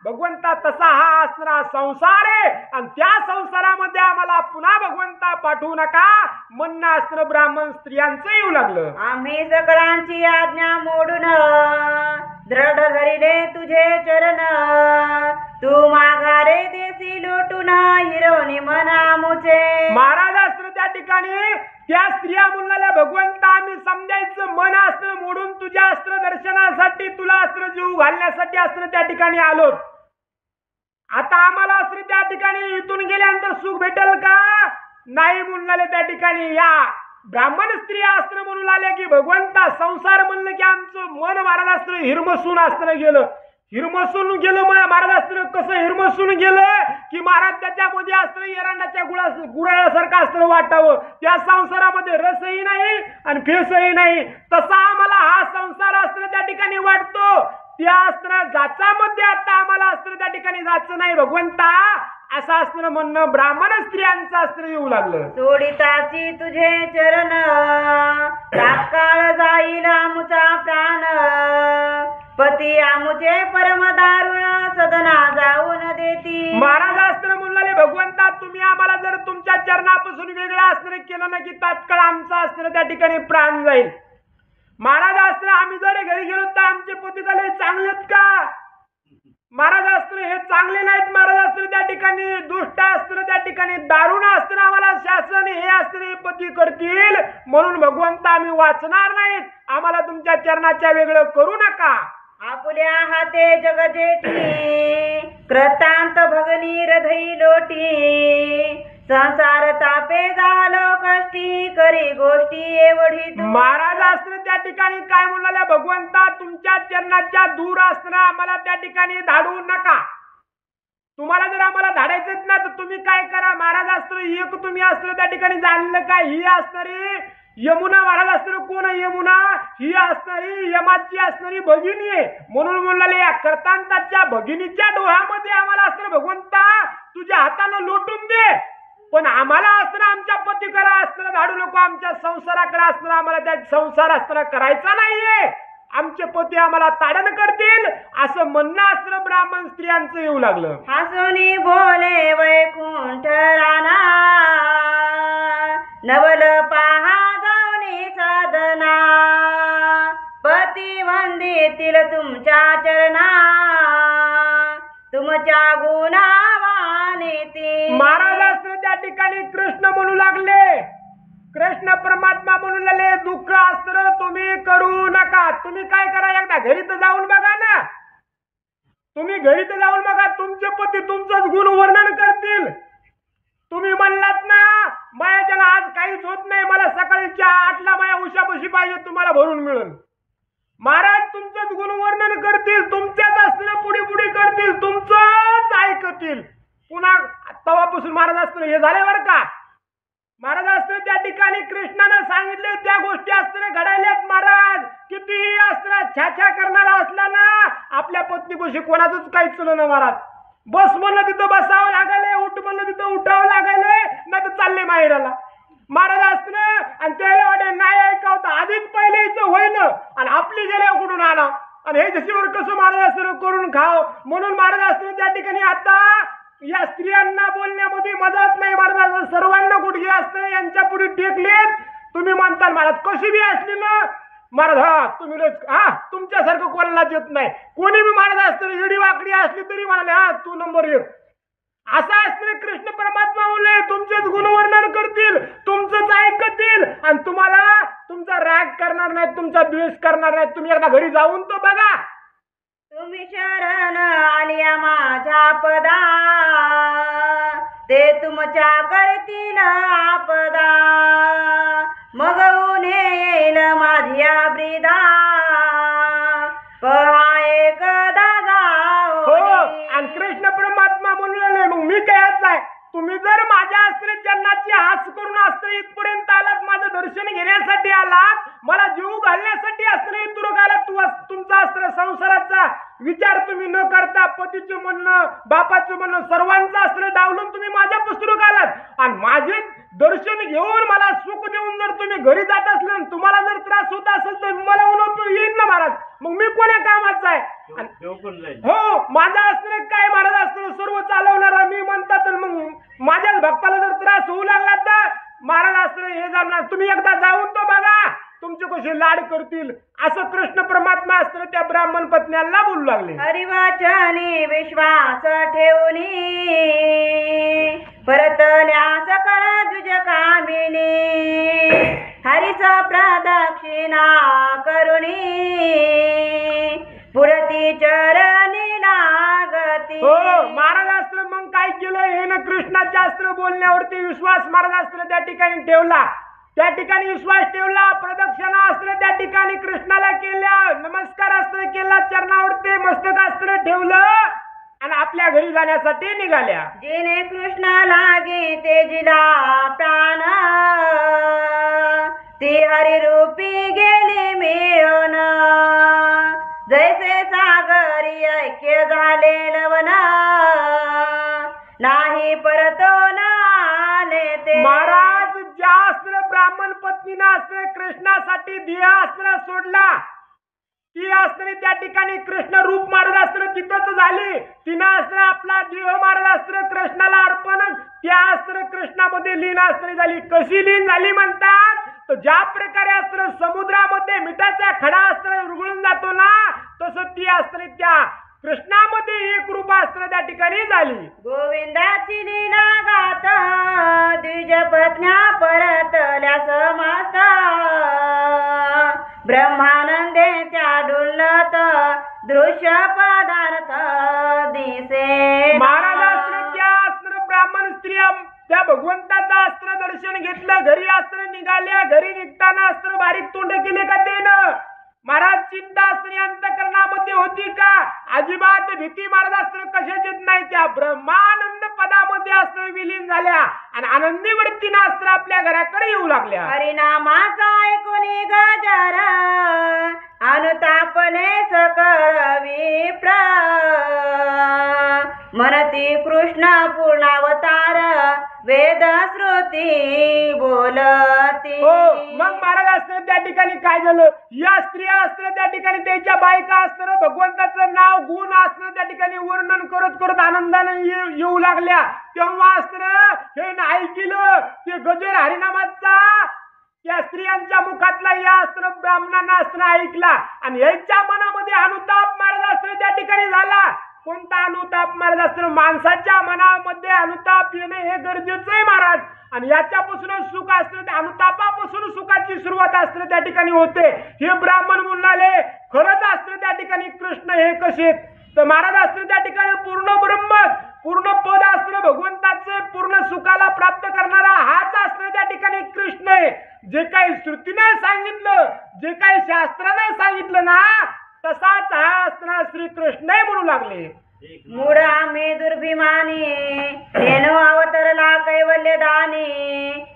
भगवंता, तसा हा अस्त्र संसार आहे. आणि त्या संसारामध्ये आम्हाला पुन्हा भगवंता पाठवू नका म्हणणं अस्त्र ब्राह्मण स्त्रियांचं येऊ लागलं. आम्ही सकळांची आज्ञा मोडून दृढ धरिले तुझे चरण, तू माघारे देसी लोटून हिरोनी मना मुचे. महाराज अस्त्र त्या ठिकाणी त्या स्त्रिया म्हणलेल्या भगवंता आम्ही समजायचं मन अस्त्र मोडून तुझ्या अस्त्र दर्शनासाठी, तुला अस्त्र जीव घालण्यासाठी अस्त्र त्या ठिकाणी आलो. आता आम्हाला अस्त्र त्या ठिकाणी इथून गेल्यानंतर सुख भेटेल का नाही म्हणले. त्या ठिकाणी या ब्राह्मण स्त्रिया अस्त्र म्हणून आल्या की भगवंता संसार म्हणलं की आमचं मन महाराज अस्त्र हिरमसून अस्त्र गेलं, हिरमसून गेलं महाराज अस्त्र. कसं हिरमसून गेलं की महाराज त्याच्यामध्ये अस्त्र एरंडाच्या गुराळासारखं अस्त्र वाटावं, त्या संसारामध्ये रसही नाही आणि फेसही नाही. तसा आम्हाला हा संसार अस्त्र त्या ठिकाणी वाटतो. त्या अस्त्र जाचामध्ये आता आम्हाला अस्त्र त्या ठिकाणी जायचं नाही भगवंता, असं अस्त्र म्हणणं ब्राह्मण स्त्रियांचं अस्त्र येऊ लागलं. सोडिताची तुझे चरण तात्काळ जाईल आमुचा प्राण, पती आमुचे परम दारुण सदना जाऊन देती. महाराज अस्त्र म्हणले भगवंता तुम्ही आम्हाला जर तुमच्या चरणापासून वेगळं अस्त्र केलं ना की तात्काळ आमचं अस्त्र त्या ठिकाणी प्राण जाईल. महाराज अस्त्र आम्ही जर घरी गेलो तर आमचे पती झाले चांगलेत का महाराज अस्त्र हे चांगले नाहीत. महाराज अस्त्र त्या ठिकाणी दुष्ट अस्त्र, त्या ठिकाणी दारुण अस्त्र आम्हाला शासन हे अस्त्र हे पती करतील म्हणून भगवंता आम्ही वाचणार नाहीत, आम्हाला तुमच्या चरणाच्या वेगळं करू नका. आपुल्या हाते जग जेठी कृतांत भगनी हृदय लोटी, संसार तापे झालो कष्टी करी गोष्टी एवढी. महाराज अस्त्र त्या ठिकाणी काय म्हणाल्या भगवंता तुमच्या चरणाच्या दूर अस्त्र आम्हाला त्या ठिकाणी धाडू नका. तुम्हाला जर आम्हाला धाडायचंच ना तर तुम्ही काय करा महाराज अस्त्र एक तुम्ही अस्त्र त्या ठिकाणी जाणलं काय, ही असणारी यमुना महाराज अस्त्र कोण आहे यमुना, ही असणारी यमाची असणारी भगिनी आहे. म्हणून म्हणले या कर्तांताच्या भगिनीच्या डोळ्यामध्ये आम्हाला अस्त्र भगवंता तुझ्या हातानं लोटून दे, पण आम्हाला अस्त्र आमच्या पतीकडे अस्त्र धाडू नको, आमच्या संसाराकडे अस्त्र आम्हाला त्या संसार अस्त्र करायचा नाहीये, आमचे पती आम्हाला ताडण करतील असं म्हणणं अस्त्र ब्राह्मण स्त्रियांचं येऊ लागलं. हसुनी बोले वैकुंठ राणा, नवल पहा जाऊनी साधना, पती वंदितील तुमच्या चरणा, तुमच्या गुणावाने ती. महाराज अस्त्र त्या ठिकाणी कृष्ण म्हणू लागले, कृष्ण परमात्मा म्हणून लागले दुःख अस्त्र तुम्ही करू नका. तुम्ही काय करा एकदा घरी तर जाऊन बघा ना, तुम्ही घरी तर जाऊन बघा, तुमचे पती तुमचंच गुण वर्णन करतील. तुम्ही म्हणलात ना मायाच्याला आज काहीच होत नाही, मला सकाळी 8ला माया उशापाशी पाहिजे तुम्हाला भरून मिळेल. महाराज तुमचंच गुण वर्णन करतील, तुमच्याच अस्त्र पुढे पुढे करतील, तुमचंच ऐकतील. पुन्हा तवापासून महाराज अस्त्र हे झाले बरं का. महाराज अस्त्र त्या ठिकाणी कृष्णानं सांगितले त्या गोष्टी अस्त्र घडायल्यात. महाराज कितीही अस्त्र छाछा करणारा असला ना आपल्या पत्नीपाशी कोणाचंच काहीच चलं ना महाराज. बस म्हणलं तिथं बसावं लागायलंय, उठ म्हणलं तिथं उठावं लागायलंय, नाही तर चालले माहेराला. महाराज अस्त्र आणि त्याला वाटे नाही ऐकावतं आधीच पहिले इथं होईन आणि आपली गेल्या कुठून आणा आणि हे जशीवर कसं महाराज अस्त्र करून खाव. म्हणून महाराज अस्त्र त्या ठिकाणी आता या स्त्रियांना बोलण्यामध्ये मदत नाही. महाराज सर्वांना गुडघे अस्त्र यांच्या पुढे टेकलेत. तुम्ही म्हणता महाराज कशी बी असली ना महाराज हा तुम्ही तुमच्यासारखं कोणालाच येत नाही. कोणी बी महाराज अस्त्र एडी वाकडी असली तरी म्हणाले हा तू नंबर 1. असा अस्त्र कृष्ण परमात्मा बोलले, तुमचेच गुणवर्णन करतील, तुमचंच ऐकतील आणि तुम्हाला तुमचा राग करणार नाही, तुमचा द्वेष करणार नाही. तुम्ही एकदा घरी जाऊन तो बघा. तुम्ही शरण आलिया माझ्या पदा, ते तुमच्या करतील आपदा, मग उन्हे येईल माझ्या ब्रिदा, पहा एकदा हो. जाओ. आणि कृष्ण परमात्मा म्हणले, मग मी काय आहे, तुम्ही जर माझ्या अस्त्र चरणाची हास करून अस्त्र इथपर्यंत आलात, माझं दर्शन घेण्यासाठी आलात, मला जीव घालण्यासाठी अस्त्र इथून आलात, तुमचा अस्त्र संसाराचा विचार तुम्ही न करता पतीचे म्हणणं, बापाचं म्हणणं, सर्वांचं अस्त्र डावलून तुम्ही माझ्या पुस्तक आलात आणि माझे दर्शन घेऊन मला सुख देऊन जर तुम्ही घरी जात असले, तुम्हाला जर त्रास होत असेल तर मला उन्हा येईन ना महाराज, मग मी कोण्या कामाचा आहे? हो, माझा अस्त्र काय महाराज, अस्त्र सर्व चालवणारा मी म्हणतात. मग माझ्या भक्ताला जर त्रास होऊ लागला तर महाराज अस्त्र हे जाणार, तुम्ही एकदा जाऊन तो बघा, तुमचे कसे लाड करतील. असं कृष्ण परमात्मा अस्त्र त्या ब्राह्मण पत्न्यांना बोलू लागले. हरिवचनी विश्वास ठेवणी, परतल्या सकळ जुज कामिनी, हरिच प्रदक्षिणा करुणी, पुरती चरणी लागती. हो, महाराज अस्त्र मग काय केलं, हे ना कृष्णाच्या अस्त्र बोलण्यावरती विश्वास महाराज अस्त्र त्या ठिकाणी ठेवला, त्या ठिकाणी विश्वास ठेवला, प्रदक्षिणा अस्त्र त्या ठिकाणी कृष्णाला केल्या, नमस्कार अस्त्र केला, चरणावरती मस्तक अस्त्र ठेवलं आणि आपल्या घरी जाण्यासाठी निघाल्या. जिने कृष्ण लागे तेजिला प्राण, ती हरिरूपी गेली मिळून, जैसे सागरी ऐक्य झाले लवन, नाही परतोन आले ते. महाराज ज्या अस्त्र ब्राह्मण पत्नीनं अस्त्र कृष्णासाठी दिया अस्त्र सोडला, ती अस्त्र त्या ठिकाणी कृष्ण रूप महाराज अस्त्र तिथंच झाली, तिनं अस्त्र आपला देह महाराज अस्त्र कृष्णाला अर्पण, त्या अस्त्र कृष्णामध्ये लीन अस्त्र झाली. कशी लीन झाली म्हणतात, तर ज्या प्रकारे अस्त्र समुद्रामध्ये मिठाचा खडा अस्त्र उरगळून जातो ना, तसं ती अस्त्र त्या कृष्णामध्ये एक रूप अस्त्र त्या ठिकाणी झाली. गोविंदाची लीला गात, द्विज पत्न्या परतल्या समस्त, ब्रह्मानंदे त्या डुलत, दृश्य पदार्थ दिसे. महाराज अस्त्र त्या अस्त्र ब्राह्मण स्त्रिया त्या भगवंताचं अस्त्र दर्शन घेतलं, घरी अस्त्र निघाल्या, घरी निघताना अस्त्र बारीक तोंड केले का तेनं? महाराज चिंता स्त्री अंतकरणामध्ये होती का? अजिबात भीती महाराज अस्त्र कशाचीच नाही, त्या ब्रह्मानंद पदामध्ये अस्त्र विलीन झाल्या आणि आनंदी वृत्तीनं अस्त्र आपल्या घराकडे येऊ लागल्या. हरिनामाचा ऐकून गजर, अनुतापने सकळ विप्र, म्हणती कृष्ण पूर्णावतार, वेद श्रुती बोलती. हो, मग महाराज अस्त्र त्या ठिकाणी काय झालं, या स्त्रिया अस्त्र त्या ठिकाणी त्याच्या बायका अस्त्र भगवंताचं नाव गुण अस्त्र त्या ठिकाणी वर्णन करत करत आनंदाने येऊ लागल्या. तेव्हा अस्त्र हे ऐकलं, ते गजर हरिनामाचा त्या स्त्रियांच्या मुखातला या अस्त्र ब्राह्मणांना अस्त्र ऐकला आणि याच्या मनामध्ये अनुताप महाराज अस्त्र त्या ठिकाणी झाला. कोणता अनुताप महाराज अस्त्र, माणसाच्या मनामध्ये अनुताप येणे हे गरजेचं आहे महाराज, आणि याच्यापासून सुख अस्त्र, त्या अनुतापापासून सुखाची सुरुवात अस्त्र त्या ठिकाणी होते. हे ब्राह्मण म्हणाले, खरंच अस्त्र त्या ठिकाणी कृष्ण हे कसे, तर महाराज अस्त्र त्या ठिकाणी पूर्ण ब्रह्म, पूर्ण पद अस्त्र भगवंताचे पूर्ण सुखाला प्राप्त करणारा हाच अस्त्र त्या ठिकाणी कृष्ण आहे. जे काही श्रुतीने सांगितलं, जे काही शास्त्राने सांगितलं ना, तसाच हा अस्त्र श्री कृष्ण म्हणू लागले. मूढ आम्ही दुर्भिमानी, नेनो अवतरला कैवल्य दानी,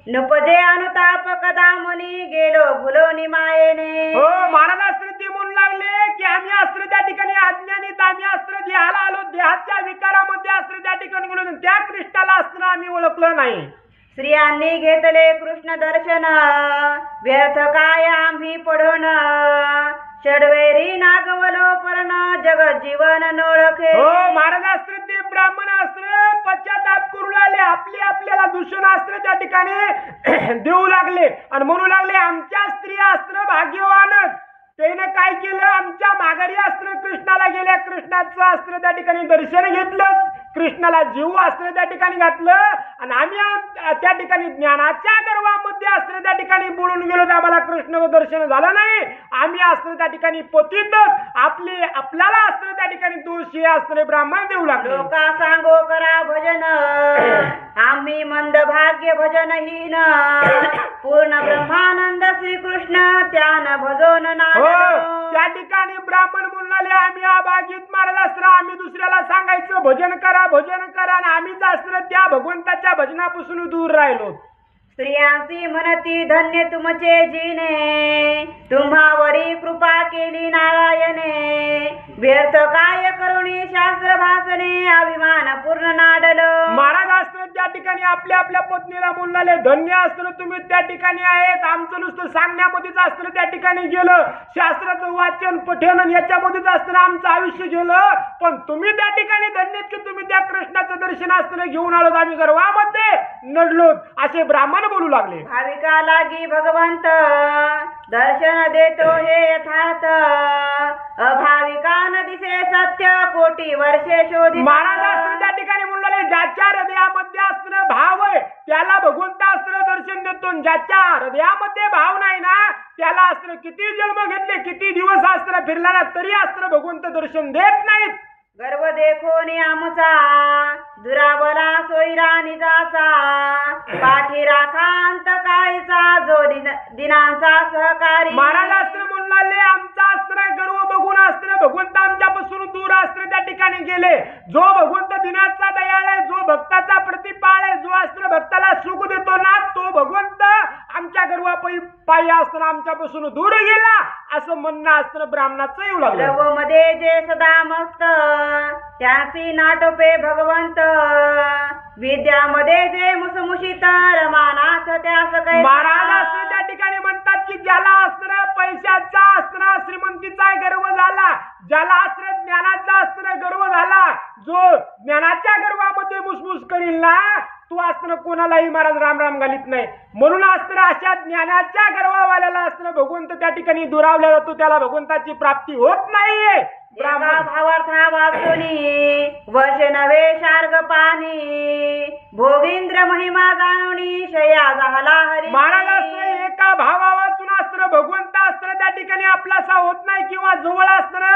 नुपजे अनुताप कदा मुनी, गेलो भुलोनी मायेने. हो, महाराज अस्त्र ते म्हणू लागले की आम्ही अस्त्र त्या ठिकाणी अज्ञानीत, आम्ही अस्त्र देहाला आलो, देहाच्या विकारामध्ये अस्त्र त्या ठिकाणी गेलो, त्या कृष्णाला अस्त्र आम्ही ओळखलं नाही. स्त्रियांनी घेतले कृष्ण दर्शन, व्यर्थ काय आम्ही पडून, षडवेरी नागवलो पर्ण, जगत जीवन नोळखे. हो, महाराज अस्त्र ते ब्राह्मण अस्त्र पश्चाताप करू लागले, आपल्याला दूषण अस्त्र त्या ठिकाणी देऊ लागले आणि म्हणू लागले, आमच्या स्त्रिया अस्त्र भाग्यवानच, त्याने काय केलं, आमच्या माघारी अस्त्र कृष्णाला गेल्या, कृष्णाचं अस्त्र त्या ठिकाणी दर्शन घेतलं, कृष्णाला जीव असणं त्या ठिकाणी घातलं आणि आम्ही त्या ठिकाणी ज्ञानाच्या गर्वामध्ये असणं त्या ठिकाणी बुडून गेलो तर आम्हाला कृष्ण दर्शन झालं नाही. आम्ही असणं त्या ठिकाणी पतित आपल्याला असणं त्या ठिकाणी दोषी असणारे ब्राह्मण देऊ लागले. लोका सांगो करा भजन आम्ही मंद भाग्य भजनहीन पूर्ण ब्रह्मानंद श्रीकृष्ण त्यान भजोन हो त्या ठिकाणी ब्राह्मण म्हणले आम्ही अभागित महाराज असतो आम्ही दुसऱ्याला सांगायचं भजन करा आणि आम्हीच असतो त्या भगवंताच्या भजनापासून दूर राहिलो. स्त्रियांची म्हणती धन्य तुमचे जीने तुम्हावरी कृपा केली नारायणे व्यर्थ काय करुणी शास्त्र भाषणे अभिमान पूर्ण नाडल. महाराज असतो त्या ठिकाणी आपल्या आपल्या पत्नीला म्हणले धन्य असतो तुम्ही त्या ठिकाणी आहेत. आमचं नुसतं सांगण्यामध्येच असतं त्या ठिकाणी गेलं शास्त्राचं वाचन पठण याच्यामध्येच असतं आमचं आयुष्य गेलं. पण तुम्ही त्या ठिकाणी धन्य की तुम्ही त्या कृष्णाचं दर्शन असताना घेऊन आलो आम्ही गर्वामध्ये नडलो असे ब्राह्मण बोलू लागले. भाविका लागी भगवंत दर्शन देतो हे यथार्थ अभाविकान दिसे सत्य कोटी वर्षे शोधित. महाराज असतं त्या ठिकाणी म्हणले ज्याच्या हृदयामध्ये असणं भाव आहे त्याला भगवंत असणं दर्शन देतो. ज्याच्या हृदयामध्ये भाव नाही ना त्याला असणं किती जन्म घेतले किती दिवस असणं फिरला ना तरी असणं भगवंत दर्शन देत नाहीत. गर्व देखोनी आमचा दुराबला सोयरा निजाचा पाठी राखांत काळीचा जो दिनांचा सहकारी. महाराज अस्त्र म्हणले आमचा अस्त्र गर्व बघून अस्त्र भगवंत आमच्यापासून दूर अस्त्र त्या ठिकाणी गेले. जो भगवंत दिनाचा दयाळ आहे जो भक्ताचा प्रतिपाळ आहे जो अस्त्र भक्ताला सुख देतो ना तो भगवंत आमच्या गर्वापायी अस्त्र आमच्यापासून दूर गेला असं म्हणणं अस्त्र ब्राह्मणाचं येऊ लागलं. द्रव मध्ये जे सदा मस्त त्याची नाटोपे भगवंत विद्यामध्ये जे मुसमुषित रमानाथ त्यास काही. महाराज अस्त्र त्या ठिकाणी म्हणतात की ज्याला अस्त्र पैशाचा अस्त्र श्रीमंतीचा गर्व झाला ज्याला अस्त्र ज्ञानाचा अस्त्र गर्व झाला जो ज्ञानाच्या गर्वामध्ये मुसमुस करील ना तू अस्त्र कोणालाही महाराज राम राम घालीत नाही. म्हणून अस्त्र अशा ज्ञानाच्या गर्वावाल्याला अस्त्र भगवंत त्या ठिकाणी दुरावला जातो त्याला भगवंताची प्राप्ती होत नाहीये. भावार्था वाचुनी वर्ष नवे शार्ग पाणी भोगींद्र महिमा जाणुनी शया झाला हरी. महाराज अस्त्र एका भावा वाचून अस्त्र भगवंत अस्त्र त्या ठिकाणी आपलासा होत नाही किंवा जवळ अस्त्र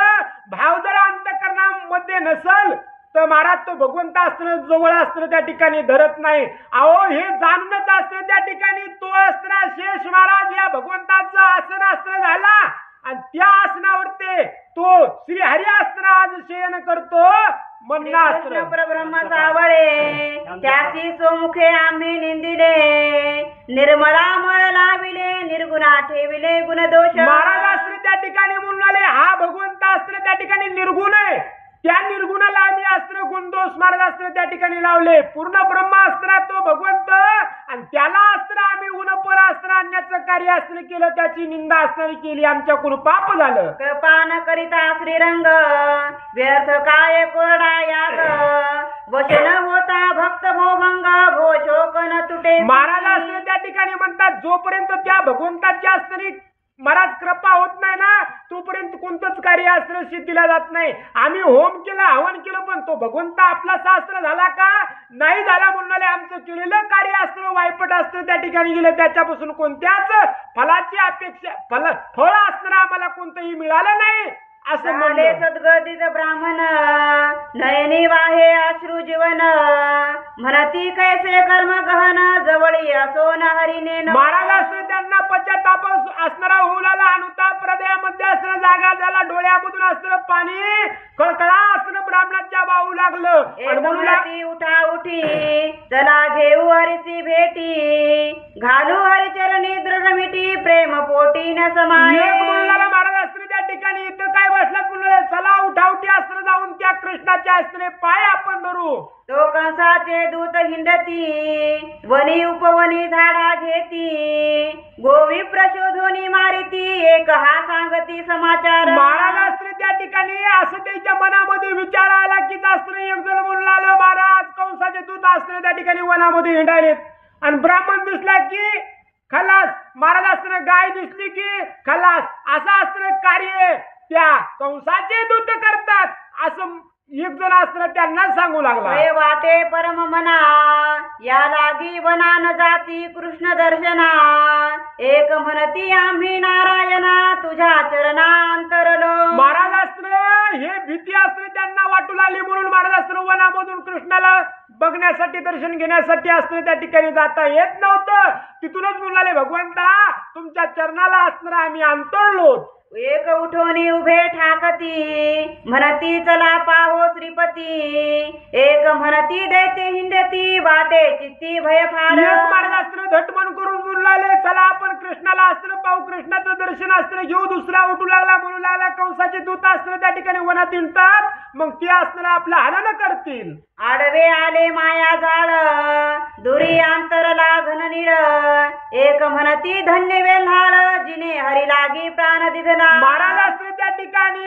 भाव जर अंतःकरणामध्ये नसल तर महाराज तो भगवंत अस्त्र जवळ अस्त्र त्या ठिकाणी धरत नाही. अहो हे जाणूनच अस्त्र त्या ठिकाणी तो अस्त्र शेष महाराज या भगवंताचं आसन अस्त्र झाला आणि त्या आसनावर तो श्री हरी अस्त्र आज शयन करतो म्हणणं अस्त्र परब्रह्म सावळे त्याची सोमुखे आम्ही निंदिले निर्मळा मळ लाविले निर्गुणा ठेविले गुणदोष. महाराज अस्त्र त्या ठिकाणी म्हणून हा भगवंत अस्त्र त्या ठिकाणी निर्गुण आहे त्या निर्गुणाला आम्ही अस्त्र गुणदोष महाराज अस्त्र त्या ठिकाणी लावले. पूर्ण ब्रह्मास्त्र तो भगवंत आणि त्याला अस्त्र आम्ही उनपर अस्त्र आणण्याचं कार्य अस्त्र केलं त्याची निंदा अस्त्र केली आमच्याकडून पाप झालं. कृपान करिता श्रीरंग व्यर्थ काय कोरडा याग वचन होता भक्त भोभंग भो शोक न तुटे. महाराज अस्त्र त्या ठिकाणी म्हणतात जोपर्यंत त्या भगवंताच्या अस्त्री महाराज कृपा होत नाही ना तोपर्यंत कोणतंच कार्य अस्त्र सिद्धीला जात नाही. आम्ही होम केलं हवन केलं पण तो भगवंत आपला शास्त्र झाला का नाही झाला म्हणून आमचं केलेलं कार्य अस्त्र वायपट अस्त्र त्या ठिकाणी गेलं त्याच्यापासून कोणत्याच फलाची अपेक्षा फळ अस्त्र आम्हाला कोणतंही मिळालं नाही असं म्हणाले. सद्गदित ब्राह्मण नयनी वाहे अश्रू जीवन म्हणती कैसे कर्म गहन जवळी असो न हरिने. महाराज अस्त्र त्यांना पश्चाताप असणारा होऊ लागला अनुताप हृदयामध्ये अस्त्र जागा झाला डोळ्यामधून अस्त्र पाणी कळकळा अस्त्र ब्राह्मणाच्या वाहू लागलं. उठा उठी चला घेऊ हरीची भेटी घालू हरिचरणी दृढ मिठी प्रेम पोटी न समाये. महाराज अस्त्र त्या ठिकाणी इथं काय बसला पुन्हा चला उठावटी अस्त्र जाऊन त्या कृष्णाच्या अस्त्रे पाय आपण धरू. तो कंसाचे दूत हिंडती वनी उपवनी झाडा घेती गोवी प्रशोधोनी मारिती एक हा सांगती समाचार. महाराज अस्त्र त्या ठिकाणी असं त्याच्या मनामध्ये विचार आला की अस्त्र एक जण म्हणून आलं महाराज कंसाचे दूत अस्त्र त्या ठिकाणी वनामध्ये हिंडायलेत आणि ब्राह्मण दिसला की खलास महाराज अस्त्र गाय दिसली की खलास असं अस्त्र कार्य त्या कंसाचे दूत करतात असं एक जण अस्त्र त्यांना सांगू लागला. होय वाटे परम मना या लागी वनान जाती कृष्ण दर्शना एक म्हणती आम्ही नारायणा तुझ्या चरणांतरलो. महाराज अस्त्र हे भीती अस्त्र त्यांना वाटू लागली म्हणून महाराज अस्त्र वनामधून कृष्णाला बघण्यासाठी दर्शन घेण्यासाठी अस्त्र त्या ठिकाणी जाता येत नव्हतं. तिथूनच म्हणाले भगवंता तुमच्या चरणाला अस्त्र आम्ही अंतरलो. एक उठोनी उभे ठाकती म्हणती चला पाहो श्रीपती एक म्हणती दैते हिंडती वाटे चित्ती भय फार. एक महाराज अस्त्र धटमन करून बोलले चला आपण कृष्णाला अस्त्र पाहू कृष्णाचं दर्शन अस्त्र घेऊ. दुसरा उठू लागला म्हणू लागला कंसाचे दूत अस्त्र त्या ठिकाणी वनात हिंडतात मग ते अस्त्र आपलं हनन करतील. आडवे आले माया जाळ दुरी अंतरला घन निळ एक म्हणती धन्य वेल्हाळ जिने हरी लागी प्राण दिधला. महाराज अस्त्र त्या ठिकाणी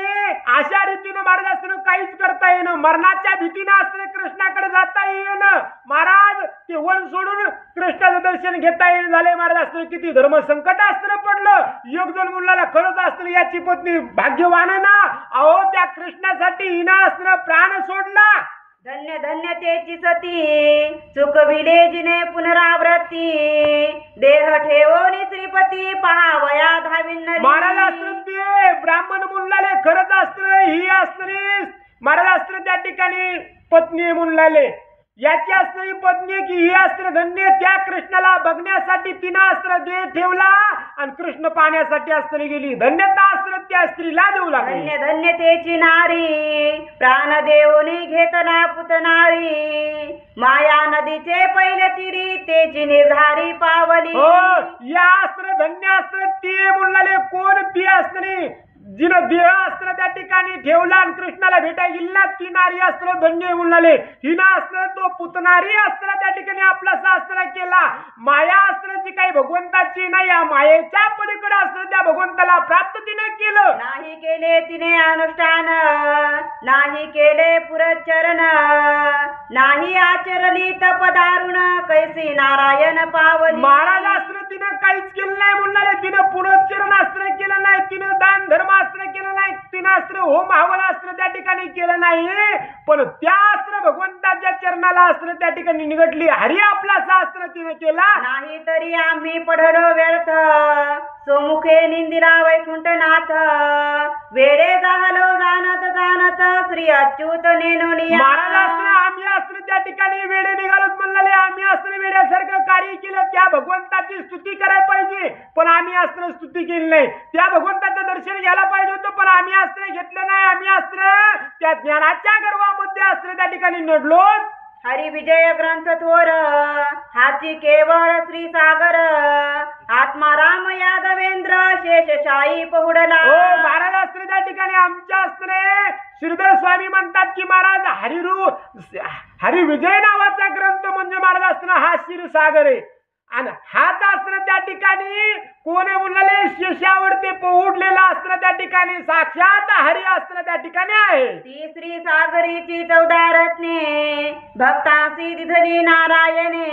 अशा रीतीने महाराज अस्त्र काहीच करता येणं मरणाच्या भीतीने अस्त्र कृष्णाकडे जाता येणं. महाराज ते वन सोडून कृष्णाचं दर्शन घेता येणं झाले. महाराज अस्त्र किती धर्म संकट अस्त्र पडलं. एक जण मुलाला खरंच अस्त्र याची पत्नी भाग्यवान ना अहो त्या कृष्णासाठी हिना अस्त्र प्राण सोडला. धन्य धन्य तेची सती चुकविले जिने पुनरावृत्ती देह ठेवोनी श्रीपती पहावया धाविन. महाराज अस्त्र ते ब्राह्मण मुलाले खरंच अस्त्र ही अस्त्री महाराज अस्त्र त्या ठिकाणी पत्नी मुलाले याची अस्त्री पत्नी की ही अस्त्र धन्य त्या कृष्णाला बघण्यासाठी तिनं अस्त्र दे ठेवला आणि कृष्ण पाहण्यासाठी अस्त्र गेली. धन्यता अस्त्र त्या स्त्रीला देऊ लागली. धन्य धन्य तेची नारी प्राण देवनी घेतना पुतनारी माया नदीचे पहिले तिरी तेची निर्धारी पावली. हो या अस्त्र धन्य अस्त्र ती मुलाले कोण ती अस्त्री जिनं देह अस्त्र त्या ठिकाणी ठेवला आणि कृष्णाला भेटाय गेली ना ती नारी अस्त्र धन्य मुलाले. हिना अस्त्र तो पुतनारी अस्त्र त्या ठिकाणी आपला अस्त्र केला. माया अस्त्राची काही भगवंताची नाही या मायेच्या पलीकडे अस्त्र त्या भगवंताला प्राप्त तिने केलं. नाही केले तिने अनुष्ठान नाही केले पुरचरण नाही आचरली तपदारुण कैसी नारायण पावली. महाराज अस्त्र तिनं काहीच केलं नाही मुलाले. तिनं पुरचरण अस्त्र केलं नाही. तिनं दान धर्म अस्त्र केलं नाही. तिनं अस्त्र होम हवन अस्त्र त्या ठिकाणी केलं नाही. पण त्या अस्त्र भगवंताच्या चरणाला अस्त्र त्या ठिकाणी निघटली. हरी आपला अस्त्र तिने केला. नाही तरी आम्ही पडलो व्यर्थ सोमुखे निंदिला वैकुंठनाथ वेडे झालो जाणत जाणत श्री अच्युत नेनोनिया. महाराज अस्त्र आम्ही अस्त्र त्या ठिकाणी वेडे निघालोत म्हणले. आम्ही अस्त्र वेड्यासारखं कार्य केलं. त्या भगवंताची स्तुती करायला पाहिजे पण आम्ही अस्त्र स्तुती केली नाही. त्या भगवंताचं दर्शन घ्यायला पाहिजे होतं पण आम्ही अस्त्र घेतलं नाही. आम्ही अस्त्र त्या ज्ञानाच्या गर्वामध्ये अस्त्र त्या ठिकाणी नडलो. हरी विजय ग्रंथ थोर हाची केवळ श्री सागर आत्मा राम यादवेंद्र शेषशाही पहुडला. हो महाराज अस्त्र त्या ठिकाणी आमच्या अस्त्र श्रीधर स्वामी म्हणतात की महाराज हरी विजय नावाचा ग्रंथ म्हणजे महाराज अस्त्र हा क्षीरसागर आहे आणि हाच अस्त्र त्या ठिकाणी कोणी बोलले शेषावर ते पोहडलेलं अस्त्र त्या ठिकाणी साक्षात हरी अस्त्र त्या ठिकाणी आहे. ती श्री सागरीची 14 रत्ने भक्तांसी दिधली नारायणे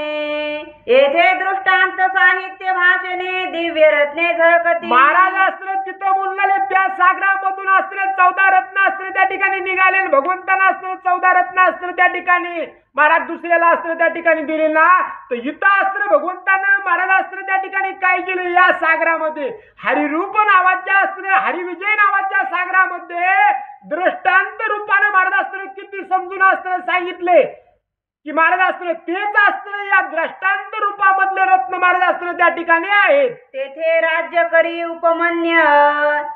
येथे दृष्टांत साहित्य भाषणे दिव्य रत्ने झळकती. महाराज अस्त्र तिथं बोलले त्या सागरामधून अस्त्र 14 रत्न अस्त्र त्या ठिकाणी निघाले. भगवंतांना अस्त्र 14 रत्न अस्त्र त्या ठिकाणी महाराज दुसऱ्याला अस्त्र त्या ठिकाणी दिले ना तर इथं अस्त्र भगवंतानं महाराज अस्त्र त्या ठिकाणी काय केले या सागरामध्ये हरिरूप नावाच्या अस्त्र हरी विजय नावाच्या सागरामध्ये दृष्टांत रूपाने महाराज अस्त्र किती समजून अस्त्र सांगितले की महाराज अस्त्र तेच अस्त्र या दृष्टांत रूपामधले रत्न महाराज अस्त्र त्या ठिकाणी आहेत. तेथे राज्य करी उपमन्य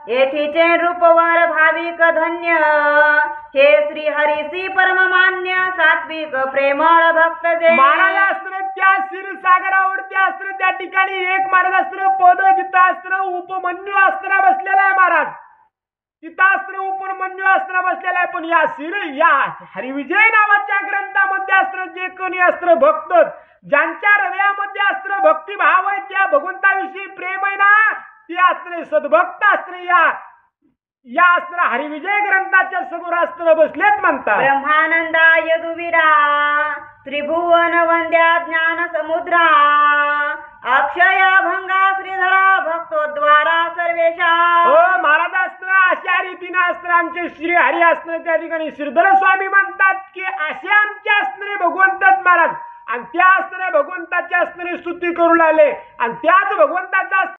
येथीचे रूपवर भाविक धन्य हे श्री हरिसी परममान्य सात्विक प्रेमळ भक्त जे. महाराज अस्त्र त्या क्षीरसागरावरती अस्त्र त्या ठिकाणी एक महाराज अस्त्र पद जिथं अस्त्र उपमन्यू अस्त्र बसलेला आहे. महाराज तिथं अस्त्र उपमन्यू अस्त्र बसलेला आहे. पण या हरिविजय नावाच्या ग्रंथामध्ये अस्त्र जे कोणी अस्त्र भक्त ज्यांच्या हृदयामध्ये अस्त्र भक्तिभाव आहे त्या भगवंताविषयी प्रेम आहे ना ते अस्त्र सद्भक्त अस्त्र या अस्त्र हरिविजय ग्रंथाच्या समोर अस्त्र बसलेत म्हणतात. ब्रह्मानंदा यदुवीरा त्रिभुवन वंद्या ज्ञान समुद्रा अक्षय भंगा श्रीधरा भक्तोद्वारा सर्वेशा हो महाराज असतं अशा रीतीनं असतं आमचे श्री हरी असतं त्या ठिकाणी श्रीधर स्वामी म्हणतात की असे आमचे असणारे भगवंतच महाराज आणि त्या असणाऱ्या भगवंताच्या असणारी स्तुती करू लागले आणि त्याच भगवंताच्या